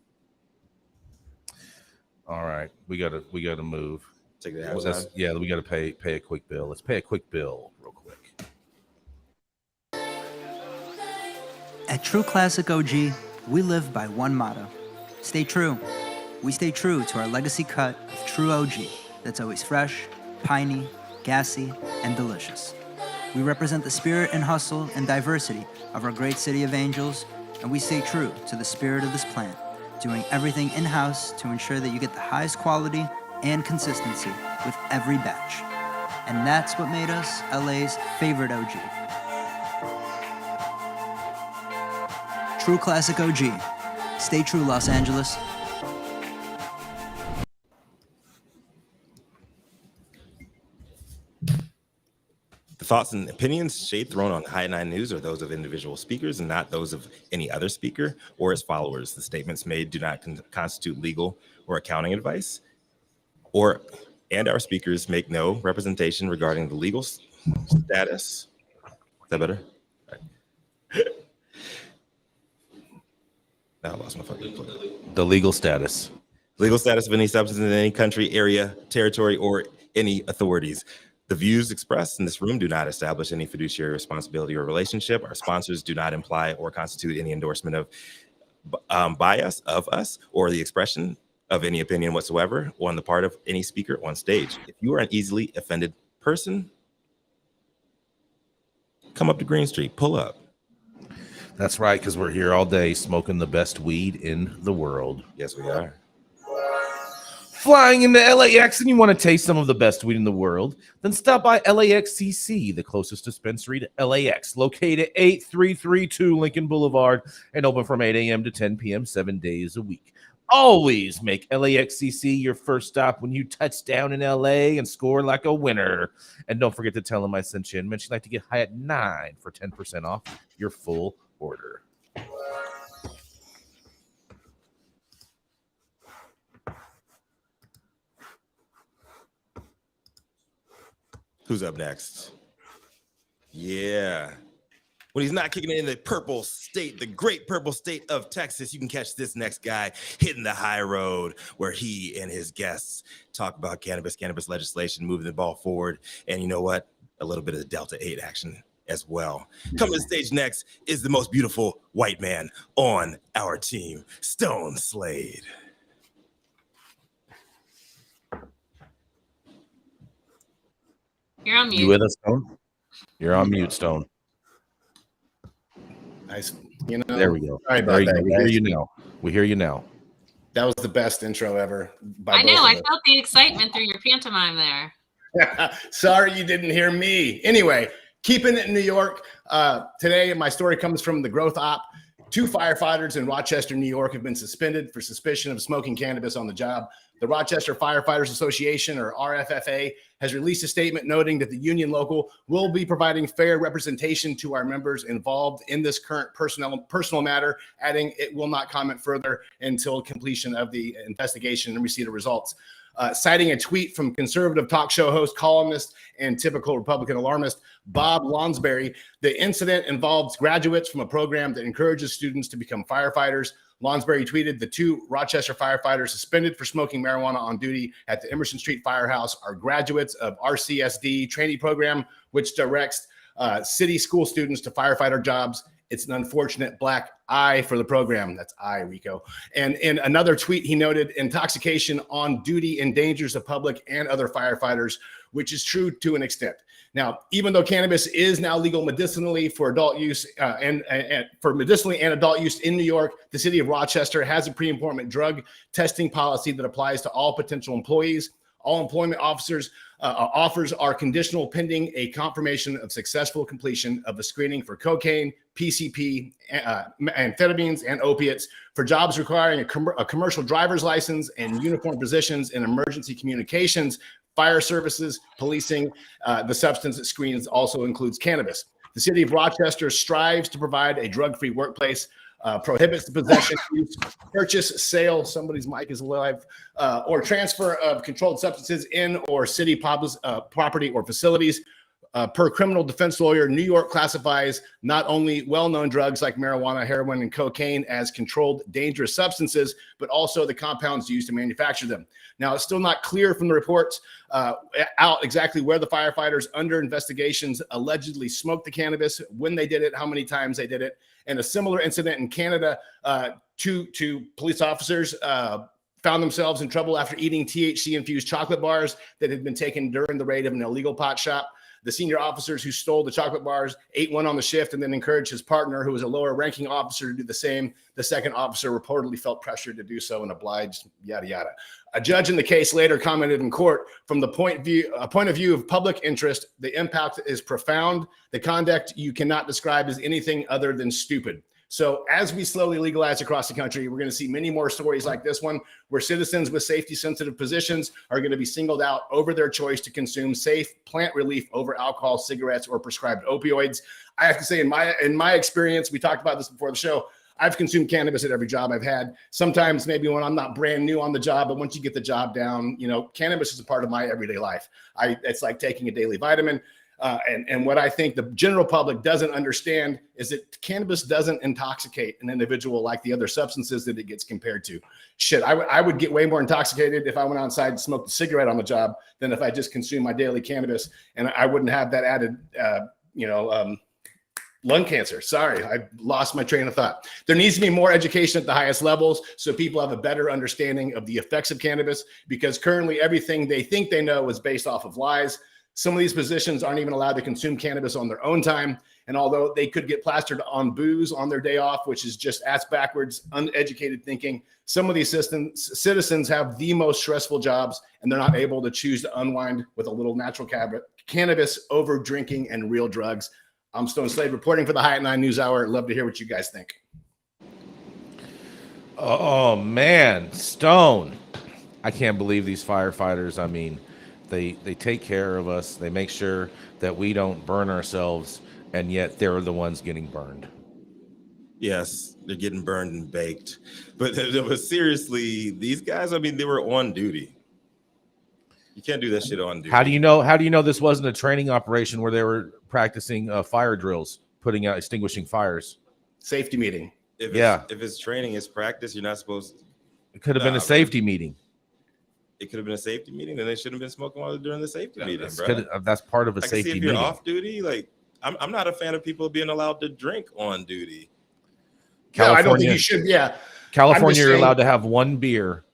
All right. We gotta move. Take the yeah, we gotta pay a quick bill. Let's pay a quick bill real quick. At True Classic OG, we live by one motto: stay true. We stay true to our legacy cut of True OG that's always fresh, piney, gassy, and delicious. We represent the spirit and hustle and diversity of our great city of Angels, and we stay true to the spirit of this plant, doing everything in-house to ensure that you get the highest quality and consistency with every batch. And that's what made us LA's favorite OG. True Classic OG. Stay true, Los Angeles. The thoughts and opinions shade thrown on High 9 News are those of individual speakers and not those of any other speaker or his followers. The statements made do not constitute legal or accounting advice, and our speakers make no representation regarding the legal status. Is that better? Right. Now I lost my fucking point. The legal status. Legal status of any substance in any country, area, territory, or any authorities. The views expressed in this room do not establish any fiduciary responsibility or relationship. Our sponsors do not imply or constitute any endorsement of bias of us or the expression of any opinion whatsoever on the part of any speaker on stage. If you are an easily offended person, come up to Green Street, pull up. That's right, because we're here all day smoking the best weed in the world. Yes, we are. Flying into LAX and you want to taste some of the best weed in the world? Then stop by LAXCC, the closest dispensary to LAX, located at 8332 Lincoln Boulevard and open from 8 a.m. to 10 p.m. 7 days a week. Always make LAXCC your first stop when you touch down in LA and score like a winner. And don't forget to tell them I sent you and mention you'd like to get high at 9 for 10% off your full order. Who's up next? Yeah. When he's not kicking it in the purple state, the great purple state of Texas, you can catch this next guy hitting the high road where he and his guests talk about cannabis legislation, moving the ball forward. And you know what? A little bit of the Delta 8 action as well. Coming to the stage next is the most beautiful white man on our team, Stone Slade. You're on mute. You with us, Stone? You're on mute, Stone. Nice. There we go. Sorry about There you that, go. We hear guys. you now. We hear you now. That was the best intro ever. I know. I felt the excitement through your pantomime there. Sorry you didn't hear me. Anyway, keeping it in New York. Today, my story comes from the Growth Op. 2 firefighters in Rochester, New York have been suspended for suspicion of smoking cannabis on the job. The Rochester Firefighters Association, or RFFA, has released a statement noting that the union local will be providing fair representation to our members involved in this current personal matter, adding it will not comment further until completion of the investigation and receipt of results. Citing a tweet from conservative talk show host, columnist, and typical Republican alarmist Bob Lonsberry, the incident involves graduates from a program that encourages students to become firefighters. Lonsberry tweeted, the 2 Rochester firefighters suspended for smoking marijuana on duty at the Emerson Street Firehouse are graduates of RCSD training program, which directs city school students to firefighter jobs. It's an unfortunate black eye for the program. That's I, Rico. And in another tweet, he noted intoxication on duty endangers the public and other firefighters, which is true to an extent. Now, even though cannabis is now legal medicinally for adult use and for medicinally and adult use in New York, the city of Rochester has a pre-employment drug testing policy that applies to all potential employees. All employment offers are conditional pending a confirmation of successful completion of the screening for cocaine, PCP, amphetamines, and opiates for jobs requiring a commercial driver's license and uniform positions in emergency communications, fire services, policing. The substance that screens also includes cannabis. The city of Rochester strives to provide a drug-free workplace, prohibits the possession, use, purchase, sale, somebody's mic is live, or transfer of controlled substances in or city property or facilities. Per criminal defense lawyer, New York classifies not only well-known drugs like marijuana, heroin, and cocaine as controlled dangerous substances, but also the compounds used to manufacture them. Now, it's still not clear from the reports out exactly where the firefighters under investigations allegedly smoked the cannabis, when they did it, how many times they did it. And a similar incident in Canada, 2 police officers found themselves in trouble after eating THC-infused chocolate bars that had been taken during the raid of an illegal pot shop. The senior officers who stole the chocolate bars ate one on the shift and then encouraged his partner, who was a lower-ranking officer, to do the same. The second officer reportedly felt pressured to do so and obliged, yada, yada. A judge in the case later commented in court, from the point of view of public interest, the impact is profound. The conduct you cannot describe as anything other than stupid. So as we slowly legalize across the country, we're going to see many more stories like this one, where citizens with safety-sensitive positions are going to be singled out over their choice to consume safe plant relief over alcohol, cigarettes, or prescribed opioids. I have to say, in my experience, we talked about this before the show, I've consumed cannabis at every job I've had. Sometimes maybe when I'm not brand new on the job, but once you get the job down, you know, cannabis is a part of my everyday life. It's like taking a daily vitamin. And what I think the general public doesn't understand is that cannabis doesn't intoxicate an individual like the other substances that it gets compared to. Shit, I would get way more intoxicated if I went outside and smoked a cigarette on the job than if I just consumed my daily cannabis, and I wouldn't have that added, lung cancer. Sorry, I lost my train of thought. There needs to be more education at the highest levels so people have a better understanding of the effects of cannabis, because currently everything they think they know is based off of lies. Some of these positions aren't even allowed to consume cannabis on their own time. And although they could get plastered on booze on their day off, which is just ass backwards, uneducated thinking, some of these citizens have the most stressful jobs, and they're not able to choose to unwind with a little natural cannabis over drinking and real drugs. I'm Stone Slade reporting for the High at 9 News Hour. Love to hear what you guys think. Oh, man, Stone. I can't believe these firefighters. I mean, they take care of us. They make sure that we don't burn ourselves, and yet they're the ones getting burned. Yes, they're getting burned and baked. But seriously, these guys, I mean, they were on duty. You can't do that shit on duty. How do you know this wasn't a training operation where they were practicing fire drills, putting out extinguishing fires? Safety meeting. If it's training, it's practice. You're not supposed to. It could have been a safety meeting. It could have been a safety meeting, then they shouldn't have been smoking while they're during the safety meeting, bro. That's part of a safety see if meeting. You're off duty. Like, I'm not a fan of people being allowed to drink on duty. California, I don't think you should. Yeah, California, you're allowed to have one beer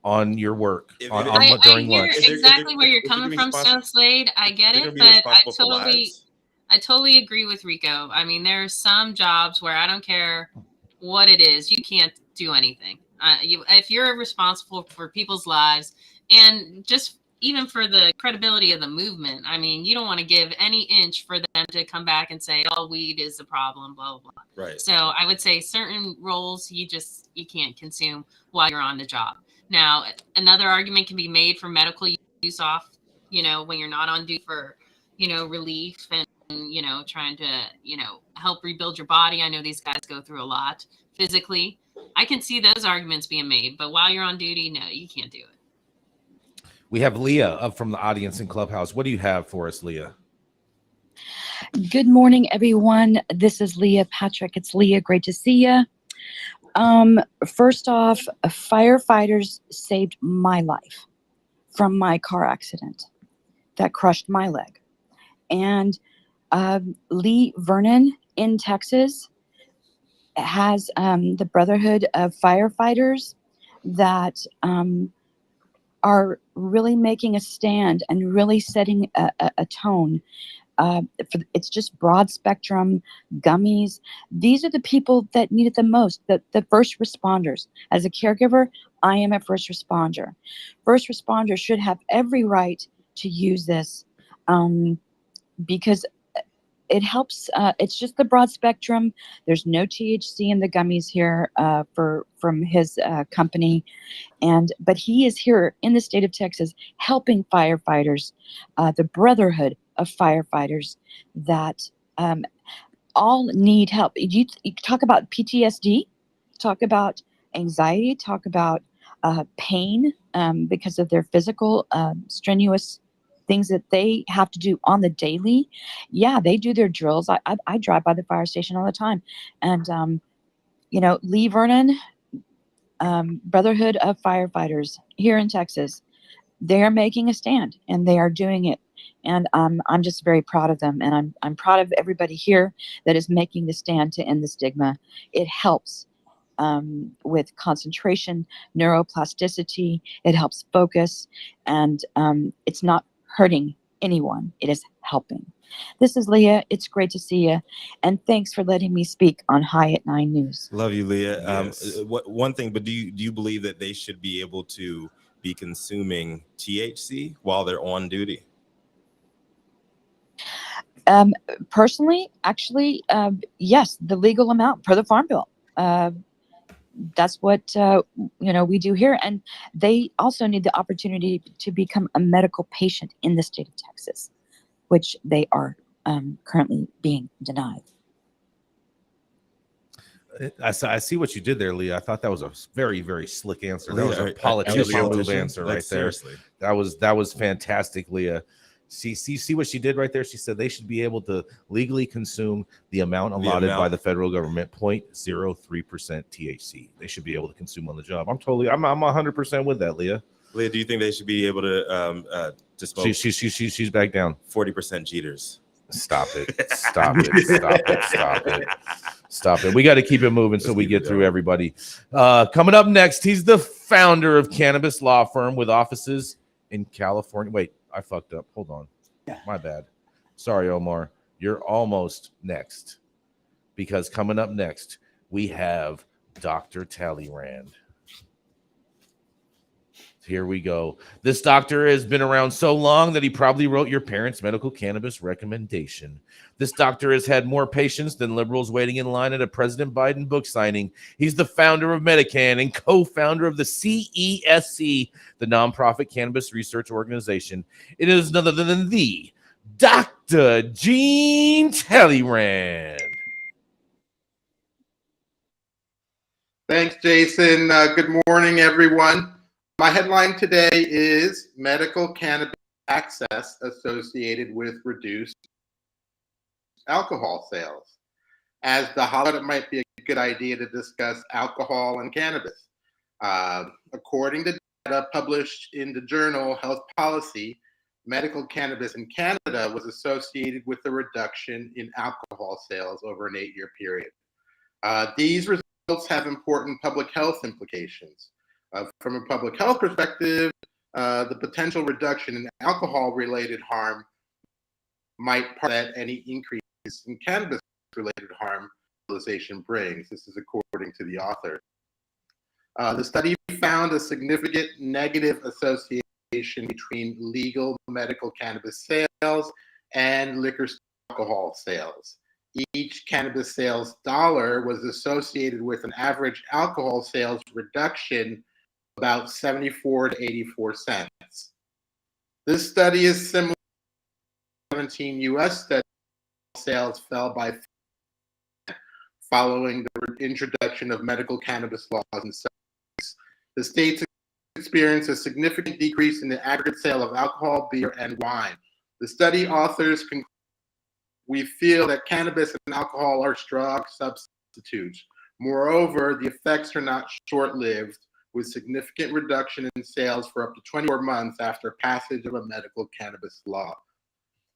on your work during lunch. I hear exactly where you're coming from, Stone Slade. I get it, but I totally agree with Rico. I mean, there are some jobs where I don't care what it is, you can't do anything. If you're responsible for people's lives, and just even for the credibility of the movement, I mean, you don't want to give any inch for them to come back and say, "Oh, weed is a problem," blah blah blah. Right. So I would say certain roles you can't consume while you're on the job. Now, another argument can be made for medical use off, when you're not on duty for, relief and trying to, help rebuild your body. I know these guys go through a lot physically. I can see those arguments being made, but while you're on duty, no, you can't do it. We have Leah up from the audience in Clubhouse. What do you have for us, Leah? Good morning, everyone. This is Leah Patrick. It's Leah. Great to see you. First off, firefighters saved my life from my car accident that crushed my leg. And Lee Vernon in Texas has the Brotherhood of Firefighters that are really making a stand and really setting a tone. It's just broad spectrum gummies. These are the people that need it the most, the first responders. As a caregiver, I am a first responder. First responders should have every right to use this because it helps. It's just the broad spectrum. There's no THC in the gummies here from his company. But he is here in the state of Texas helping firefighters, the Brotherhood of Firefighters that all need help. You talk about PTSD, talk about anxiety, talk about pain because of their physical strenuous things that they have to do on the daily. Yeah, they do their drills. I drive by the fire station all the time. And, Lee Vernon, Brotherhood of Firefighters here in Texas, they're making a stand and they are doing it. And I'm just very proud of them. And I'm proud of everybody here that is making the stand to end the stigma. It helps with concentration, neuroplasticity. It helps focus. And it's not hurting anyone. It is helping. This is Leah. It's great to see you. And thanks for letting me speak on High at 9 News. Love you, Leah. Yes. One thing, but do you believe that they should be able to be consuming THC while they're on duty? Personally, actually, yes, the legal amount per the Farm Bill. That's what we do here, and they also need the opportunity to become a medical patient in the state of Texas, which they are currently being denied. I see what you did there, Leah. I thought that was a very, very slick answer. That was a Leah, politician move politician? answer Like, right there. seriously. That was fantastic, Leah. See what she did right there? She said they should be able to legally consume the amount allotted by the federal government, 0.03% THC. They should be able to consume on the job. I'm 100% with that, Leah. Leah, do you think they should be able to smoke? She's back down. 40% Jeters. Stop it. Stop it. Stop it. Stop it. Stop it. We got to keep it moving so we get through everybody. Coming up next, he's the founder of Cannabis Law Firm with offices in California. Wait, I fucked up. Hold on. My bad. Sorry, Omar. You're almost next. Because coming up next, we have Dr. Talleyrand. Here we go. This doctor has been around so long that he probably wrote your parents' medical cannabis recommendation. This doctor has had more patients than liberals waiting in line at a President Biden book signing. He's the founder of Medican and co-founder of the CESC, the nonprofit cannabis research organization. It is none other than the Dr. Gene Talleyrand. Thanks, Jason. Good morning, everyone. My headline today is Medical Cannabis Access Associated with Reduced Alcohol Sales. As the holiday, it might be a good idea to discuss alcohol and cannabis. According to data published in the journal Health Policy, medical cannabis in Canada was associated with a reduction in alcohol sales over an 8-year period. These results have important public health implications. From a public health perspective, the potential reduction in alcohol-related harm might offset any increase in cannabis-related harm legalization brings. This is according to the author. The study found a significant negative association correlation between legal medical cannabis sales and liquor store alcohol sales. Each cannabis sales dollar was associated with an average alcohol sales reduction of about 74 to 84 cents. This study is similar to 17 U.S. studies. Sales fell by following the introduction of medical cannabis laws in states. The states experienced a significant decrease in the aggregate sale of alcohol, beer, and wine. The study authors conclude, we feel that cannabis and alcohol are strong substitutes. Moreover, the effects are not short-lived, with significant reduction in sales for up to 24 months after passage of a medical cannabis law.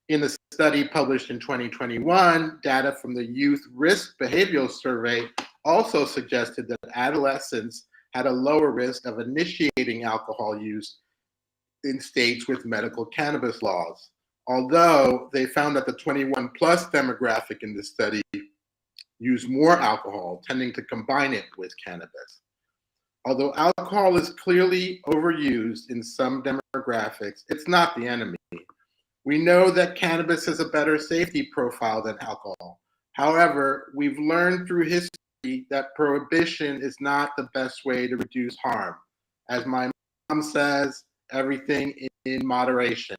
In the study published in 2021, data from the Youth Risk Behavioral Survey also suggested that adolescents had a lower risk of initiating alcohol use in states with medical cannabis laws. Although they found that the 21 plus demographic in this study used more alcohol, tending to combine it with cannabis. Although alcohol is clearly overused in some demographics, it's not the enemy. We know that cannabis has a better safety profile than alcohol. However, we've learned through history that prohibition is not the best way to reduce harm. As my mom says, everything in moderation.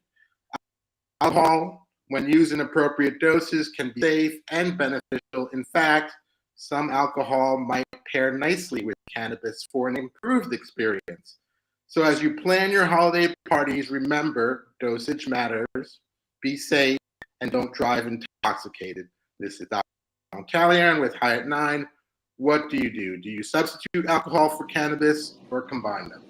Alcohol, when used in appropriate doses, can be safe and beneficial. In fact, some alcohol might pair nicely with cannabis for an improved experience. So as you plan your holiday parties, remember, dosage matters, be safe, and don't drive intoxicated. This is Dr. Callahan with High at 9. What do? Do you substitute alcohol for cannabis or combine them?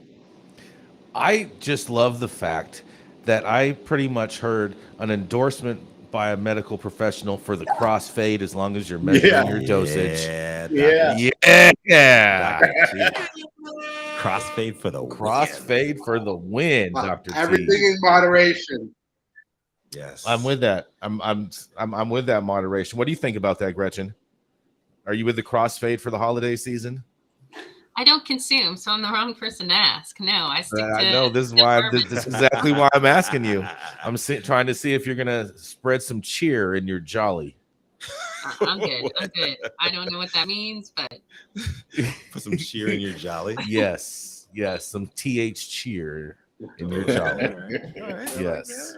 I just love the fact that I pretty much heard an endorsement by a medical professional for the crossfade as long as you're measuring your dosage. Yeah. Crossfade for the Crossfade for the win, Dr. Everything T. in moderation. Yes. I'm with that. I'm with that moderation. What do you think about that, Gretchen? Are you with the crossfade for the holiday season? I don't consume, so I'm the wrong person to ask. No, I stick to. I know this is why. This is exactly why I'm asking you. I'm trying to see if you're gonna spread some cheer in your jolly. I'm good. I'm good. I don't know what that means, but put some cheer in your jolly. Yes, some TH cheer in your jolly. Yes.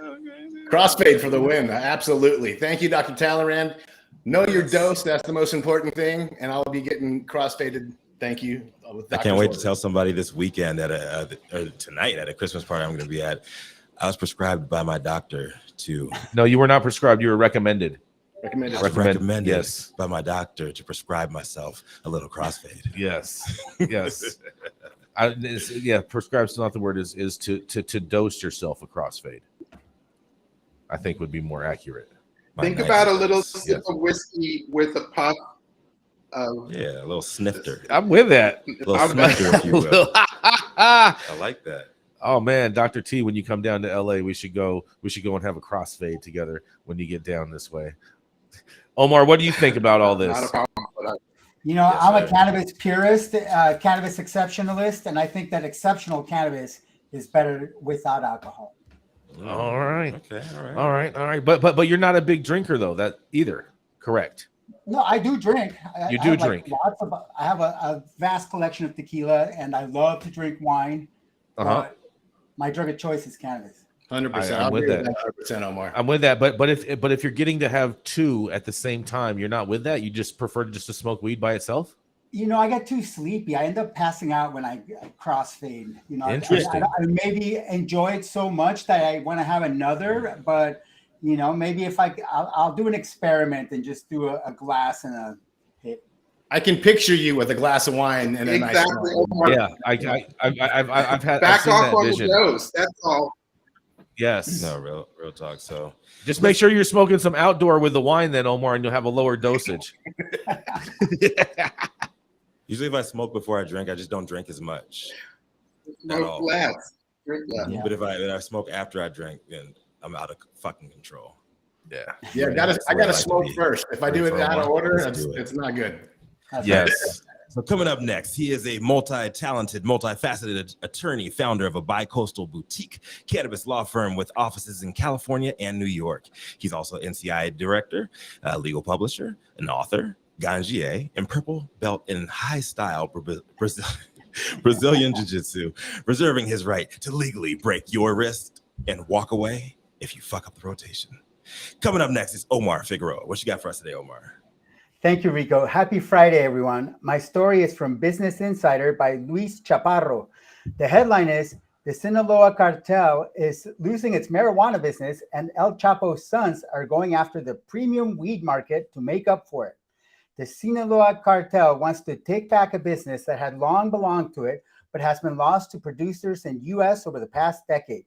Crossfade for the win. Absolutely. Thank you, Dr. Talleyrand. Know your dose. That's the most important thing. And I'll be getting crossfaded. Thank you. I can't wait to tell somebody this weekend or tonight at a Christmas party I'm going to be at. I was prescribed by my doctor to. No, you were not prescribed. You were recommended. Recommended yes, by my doctor to prescribe myself a little crossfade. Yes. Prescribed's not the word. Is to dose yourself a crossfade. I think would be more accurate. Think about a little sip of whiskey with a puff. A little snifter. I'm with that. A little snifter, if you will. I like that. Oh man, Dr. T, when you come down to LA, we should go and have a crossfade together when you get down this way. Omar, what do you think about all this? Not a problem. You know, I'm a cannabis purist, cannabis exceptionalist, and I think that exceptional cannabis is better without alcohol. All right. Okay. All right. But you're not a big drinker though, that either. Correct. No, I do drink. You do drink. I have a vast collection of tequila, and I love to drink wine. My drug of choice is cannabis. 100%. I'm with that. 100%, Omar. I'm with that. But if you're getting to have two at the same time, you're not with that. You just prefer to smoke weed by itself. You know, I get too sleepy. I end up passing out when I crossfade. You know, Interesting. I maybe enjoy it so much that I want to have another. But you know, maybe if I'll do an experiment and just do a glass and a hit. I can picture you with a glass of wine and a nice wine. Yeah, I've had back off on vision. the dose. That's all. Yes. No, real talk. So just make sure you're smoking some outdoor with the wine, then Omar, and you'll have a lower dosage. Usually, if I smoke before I drink, I just don't drink as much. No glass. Drink less. Yeah. But if I smoke after I drink, then I'm out of fucking control. Yeah. I gotta smoke first. If I do it out of order, it's not good. Yes. So coming up next, he is a multi-talented, multifaceted attorney, founder of a bi-coastal boutique cannabis law firm with offices in California and New York. He's also NCI director, legal publisher, an author, ganjier, and purple belt in high style Brazilian jiu-jitsu, reserving his right to legally break your wrist and walk away if you fuck up the rotation. Coming up next is Omar Figueroa. What you got for us today, Omar? Thank you, Rico. Happy Friday, everyone. My story is from Business Insider by Luis Chaparro. The headline is, the Sinaloa cartel is losing its marijuana business and El Chapo's sons are going after the premium weed market to make up for it. The Sinaloa cartel wants to take back a business that had long belonged to it, but has been lost to producers in U.S. over the past decade.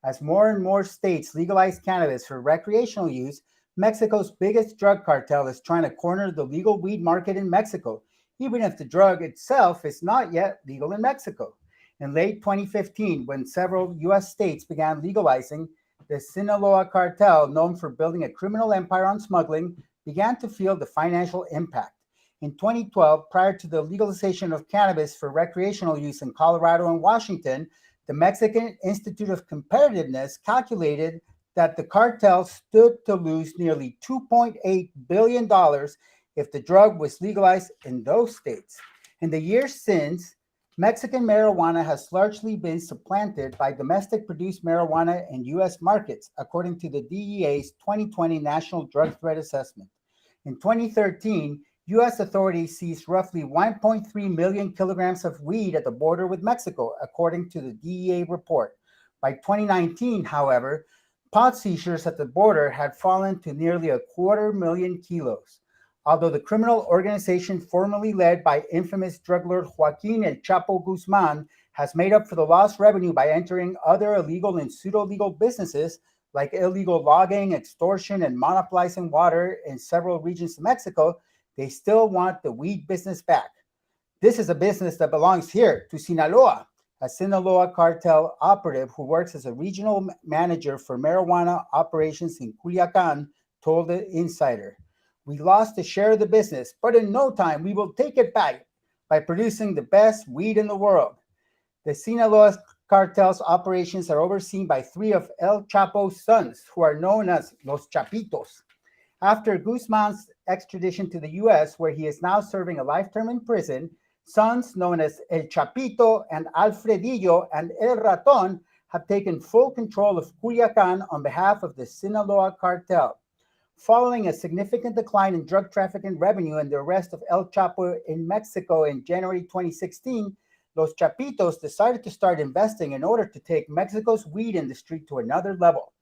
As more and more states legalize cannabis for recreational use, Mexico's biggest drug cartel is trying to corner the legal weed market in Mexico, even if the drug itself is not yet legal in Mexico. In late 2015, when several U.S. states began legalizing, the Sinaloa cartel, known for building a criminal empire on smuggling, began to feel the financial impact. In 2012, prior to the legalization of cannabis for recreational use in Colorado and Washington, the Mexican Institute of Competitiveness calculated that the cartel stood to lose nearly $2.8 billion if the drug was legalized in those states. In the years since, Mexican marijuana has largely been supplanted by domestic produced marijuana in U.S. markets, according to the DEA's 2020 National Drug Threat Assessment. In 2013, U.S. authorities seized roughly 1.3 million kilograms of weed at the border with Mexico, according to the DEA report. By 2019, however, pot seizures at the border had fallen to nearly 250,000 kilos. Although the criminal organization formerly led by infamous drug lord Joaquin El Chapo Guzman has made up for the lost revenue by entering other illegal and pseudo-legal businesses like illegal logging, extortion, and monopolizing water in several regions of Mexico, they still want the weed business back. This is a business that belongs here to Sinaloa. A Sinaloa cartel operative who works as a regional manager for marijuana operations in Culiacan told the Insider, "We lost a share of the business, but in no time we will take it back by producing the best weed in the world." The Sinaloa cartel's operations are overseen by three of El Chapo's sons, who are known as Los Chapitos. After Guzman's extradition to the U.S., where he is now serving a life term in prison, sons known as El Chapito and Alfredillo and El Raton have taken full control of Culiacan on behalf of the Sinaloa cartel. Following a significant decline in drug trafficking revenue and the arrest of El Chapo in Mexico in January 2016, Los Chapitos decided to start investing in order to take Mexico's weed industry to another level.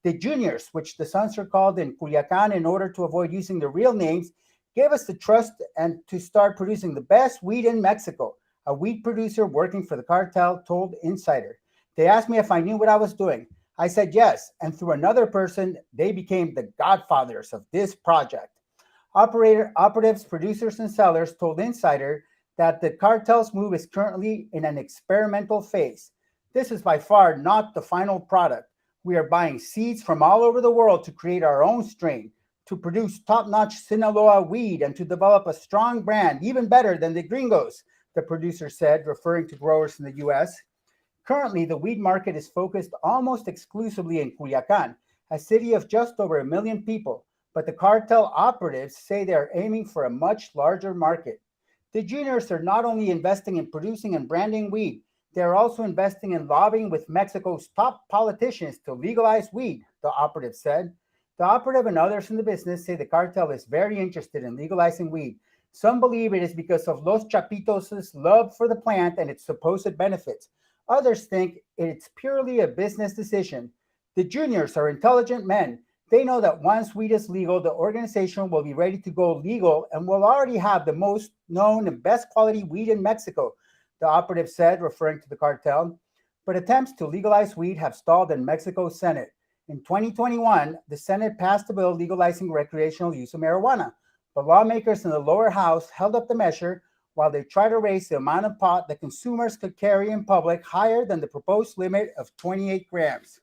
The Juniors, which the sons are called in Culiacan in order to avoid using their real names, gave us the trust and to start producing the best weed in Mexico, a weed producer working for the cartel told Insider. They asked me if I knew what I was doing. I said yes, and through another person, they became the godfathers of this project. Operatives, producers, and sellers told Insider that the cartel's move is currently in an experimental phase. This is by far not the final product. We are buying seeds from all over the world to create our own strain, to produce top-notch Sinaloa weed, and to develop a strong brand, even better than the gringos, the producer said, referring to growers in the U.S. Currently, the weed market is focused almost exclusively in Culiacan, a city of just over 1 million people, but the cartel operatives say they are aiming for a much larger market. The Juniors are not only investing in producing and branding weed, they are also investing in lobbying with Mexico's top politicians to legalize weed, the operative said. The operative and others in the business say the cartel is very interested in legalizing weed. Some believe it is because of Los Chapitos' love for the plant and its supposed benefits. Others think it's purely a business decision. The Juniors are intelligent men. They know that once weed is legal, the organization will be ready to go legal and will already have the most known and best quality weed in Mexico, the operative said, referring to the cartel. But attempts to legalize weed have stalled in Mexico's Senate. In 2021, the Senate passed a bill legalizing recreational use of marijuana. But lawmakers in the lower house held up the measure while they try to raise the amount of pot that consumers could carry in public higher than the proposed limit of 28 grams.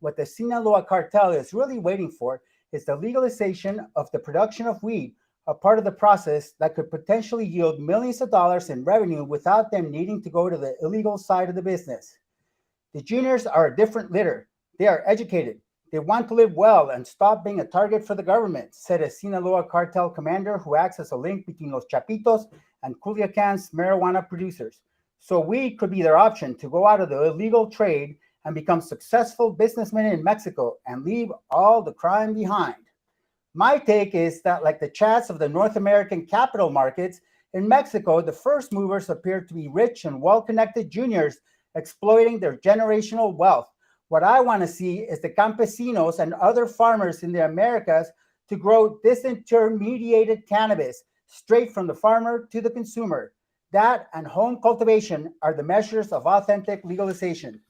What the Sinaloa cartel is really waiting for is the legalization of the production of weed, a part of the process that could potentially yield millions of dollars in revenue without them needing to go to the illegal side of the business. The juniors are a different litter. They are educated. They want to live well and stop being a target for the government, said a Sinaloa cartel commander who acts as a link between Los Chapitos and Culiacan's marijuana producers. So weed could be their option to go out of the illegal trade and become successful businessmen in Mexico and leave all the crime behind. My take is that, like the chats of the North American capital markets, in Mexico, the first movers appear to be rich and well-connected juniors exploiting their generational wealth. What I want to see is the campesinos and other farmers in the Americas to grow disintermediated cannabis straight from the farmer to the consumer. That and home cultivation are the measures of authentic legalization.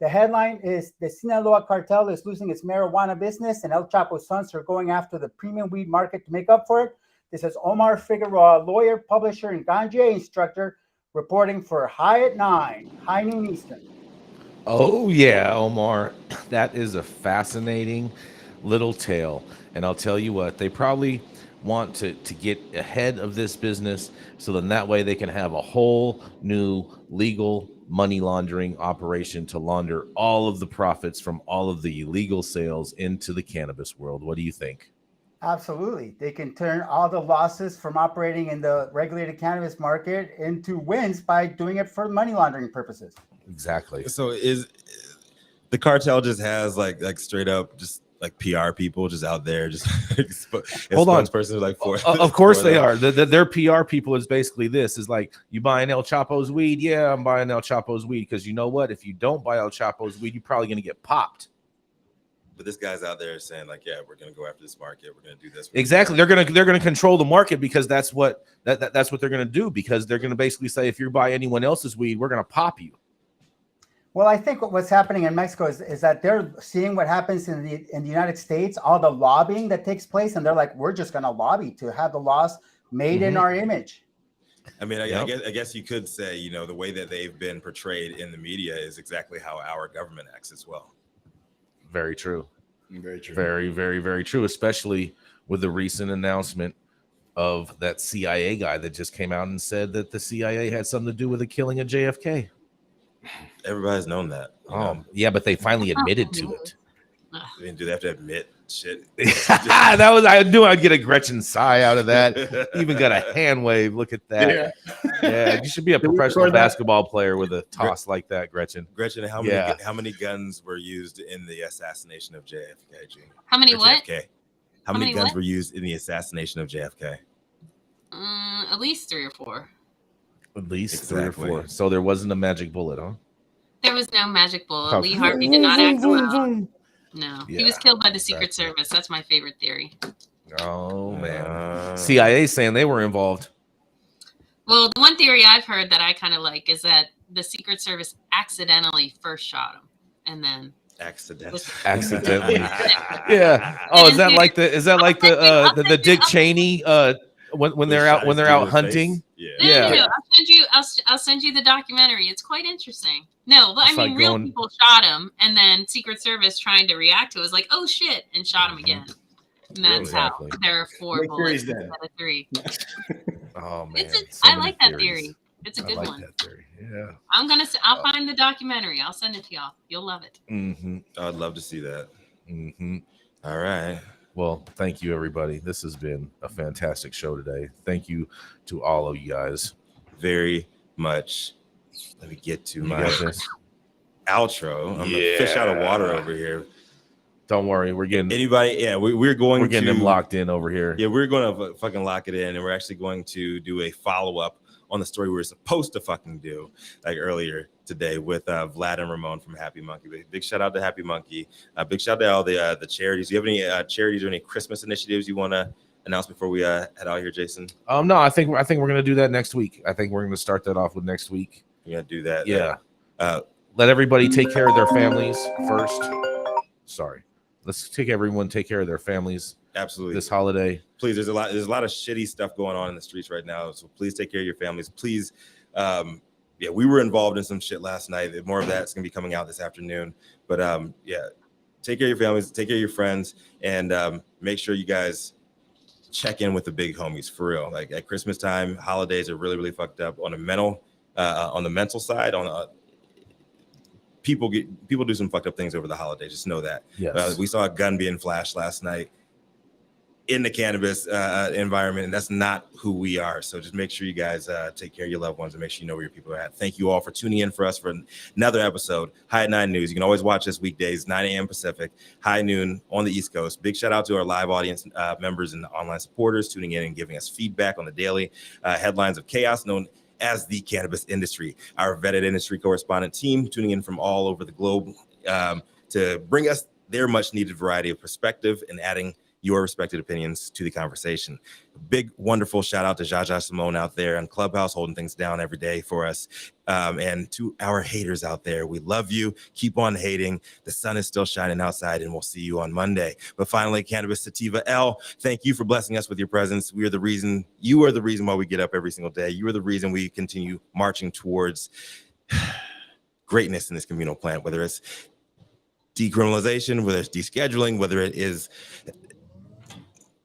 The headline is the Sinaloa cartel is losing its marijuana business and El Chapo's sons are going after the premium weed market to make up for it. This is Omar Figueroa, lawyer, publisher, and ganja instructor, reporting for High at 9, high noon Eastern. Oh, yeah, Omar. That is a fascinating little tale. And I'll tell you what, they probably want to get ahead of this business so then that way they can have a whole new legal money laundering operation to launder all of the profits from all of the illegal sales into the cannabis world. What do you think? Absolutely. They can turn all the losses from operating in the regulated cannabis market into wins by doing it for money laundering purposes. Exactly. So is the cartel just has like straight up just like PR people just out there just hold on person like for of course they are. Their PR people is basically this is like, you buying El Chapo's weed? Yeah, I'm buying El Chapo's weed because you know what, if you don't buy El Chapo's weed, you're probably going to get popped. But this guy's out there saying like, yeah, we're going to go after this market, we're going to do this. Exactly. They're going to control the market because that's what that's what they're going to do, because they're going to basically say, if you buy anyone else's weed, we're going to pop you. Well, I think what's happening in Mexico is that they're seeing what happens in the United States, all the lobbying that takes place, and they're like, we're just going to lobby to have the laws made in our image. I mean, I guess you could say, you know, the way that they've been portrayed in the media is exactly how our government acts as well. Very true. Very true. Very, very, very true, especially with the recent announcement of that CIA guy that just came out and said that the CIA had something to do with the killing of JFK. Everybody's known that. Yeah, but they finally admitted to it. I mean, do they have to admit shit? I knew I'd get a Gretchen sigh out of that. Even got a hand wave. Look at that. Yeah, you should be a professional basketball player with a toss like that, Gretchen. Gretchen, how many guns were used in the assassination of JFK? How many what? JFK? How many guns were used in the assassination of JFK? At least 3 or 4. At least 3 or 4. So there wasn't a magic bullet, huh? There was no magic bullet. Lee Harvey did not act well. No, he was killed by the Secret Service. That's my favorite theory. Oh, man. CIA saying they were involved. Well, the one theory I've heard that I kind of like is that the Secret Service accidentally first shot him, and then accidentally. Yeah. Oh, is that like the Dick Cheney when they're out hunting? Yeah. No. I'll send you the documentary. It's quite interesting. No, but I mean, real people shot him, and then Secret Service trying to react to it was like, oh shit, and shot him again. And that's how there are 4 bullets instead of 3. Oh man, I like that theory. It's a good one. That theory. Yeah. I'll find the documentary. I'll send it to y'all. You'll love it. I'd love to see that. All right. Well, thank you, everybody. This has been a fantastic show today. Thank you to all of you guys very much. Let me get to my outro. I'm gonna fish out of water over here. Don't worry, we're getting anybody. Yeah, we're getting them locked in over here. Yeah, we're going to fucking lock it in, and we're actually going to do a follow-up on the story we were supposed to fucking do like earlier today with Vlad and Ramon from Happy Monkey. Big shout out to Happy Monkey. Big shout out to all the charities. Do you have any charities or any Christmas initiatives you want to announce before we head out here, Jason? No, I think we're gonna do that next week. I think we're gonna start that off with next week. You're gonna do that. Yeah. Let everybody take care of their families first. Sorry. Let's take care of their families. Absolutely. This holiday. Please, there's a lot of shitty stuff going on in the streets right now. So please take care of your families. Please. We were involved in some shit last night. More of that's gonna be coming out this afternoon. But take care of your families, take care of your friends, and make sure you guys check in with the big homies for real. Like at Christmas time, holidays are really, really fucked up on the mental side. People do some fucked up things over the holidays. Just know that. Yes. We saw a gun being flashed last night in the cannabis environment, and that's not who we are. So just make sure you guys take care of your loved ones and make sure you know where your people are at. Thank you all for tuning in for us for another episode. High at 9 News. You can always watch us weekdays, 9 a.m. Pacific, high noon on the East Coast. Big shout out to our live audience members and online supporters tuning in and giving us feedback on the daily headlines of chaos known as the cannabis industry. Our vetted industry correspondent team tuning in from all over the globe to bring us their much needed variety of perspective and adding your respected opinions to the conversation. Big, wonderful shout out to Jaja Simone out there on Clubhouse, holding things down every day for us. And to our haters out there, we love you. Keep on hating. The sun is still shining outside, and we'll see you on Monday. But finally, Cannabis Sativa L, thank you for blessing us with your presence. You are the reason why we get up every single day. You are the reason we continue marching towards greatness in this communal plant, whether it's decriminalization, whether it's descheduling, whether it is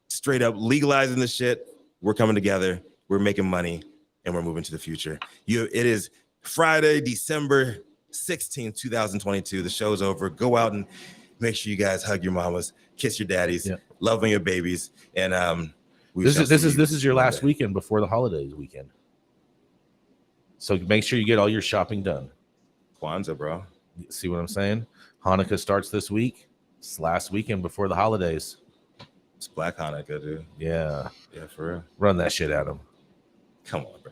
straight up legalizing the shit. We're coming together, we're making money, and we're moving to the future. It is Friday, December 16th, 2022. The show's over. Go out and make sure you guys hug your mamas, kiss your daddies, love on your babies, and this is your last weekend before the holidays weekend. So make sure you get all your shopping done. Kwanzaa, bro. See what I'm saying? Hanukkah starts this week. It's last weekend before the holidays. It's Black Hanukkah, dude. Yeah, for real. Run that shit at them. Come on, bro.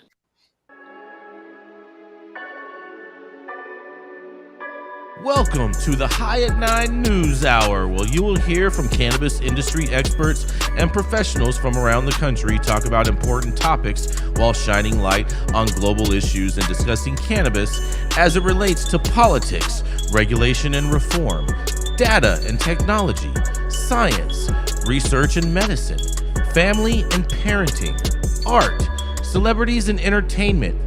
Welcome to the High at 9 News Hour, where you will hear from cannabis industry experts and professionals from around the country talk about important topics while shining light on global issues and discussing cannabis as it relates to politics, regulation and reform, data and technology, science, research and medicine, family and parenting, art, celebrities and entertainment,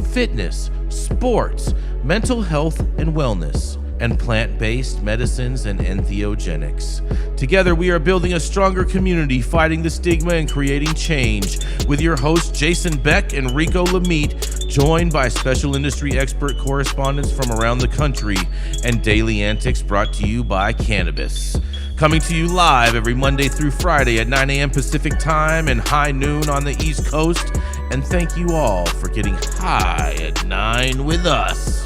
fitness, sports, mental health and wellness, and plant-based medicines and entheogenics. Together, we are building a stronger community, fighting the stigma and creating change. With your hosts, Jason Beck and Rico Lamitte, joined by special industry expert correspondents from around the country, and daily antics brought to you by Cannabis. Coming to you live every Monday through Friday at 9 a.m. Pacific time and high noon on the East Coast. And thank you all for getting high at 9 with us.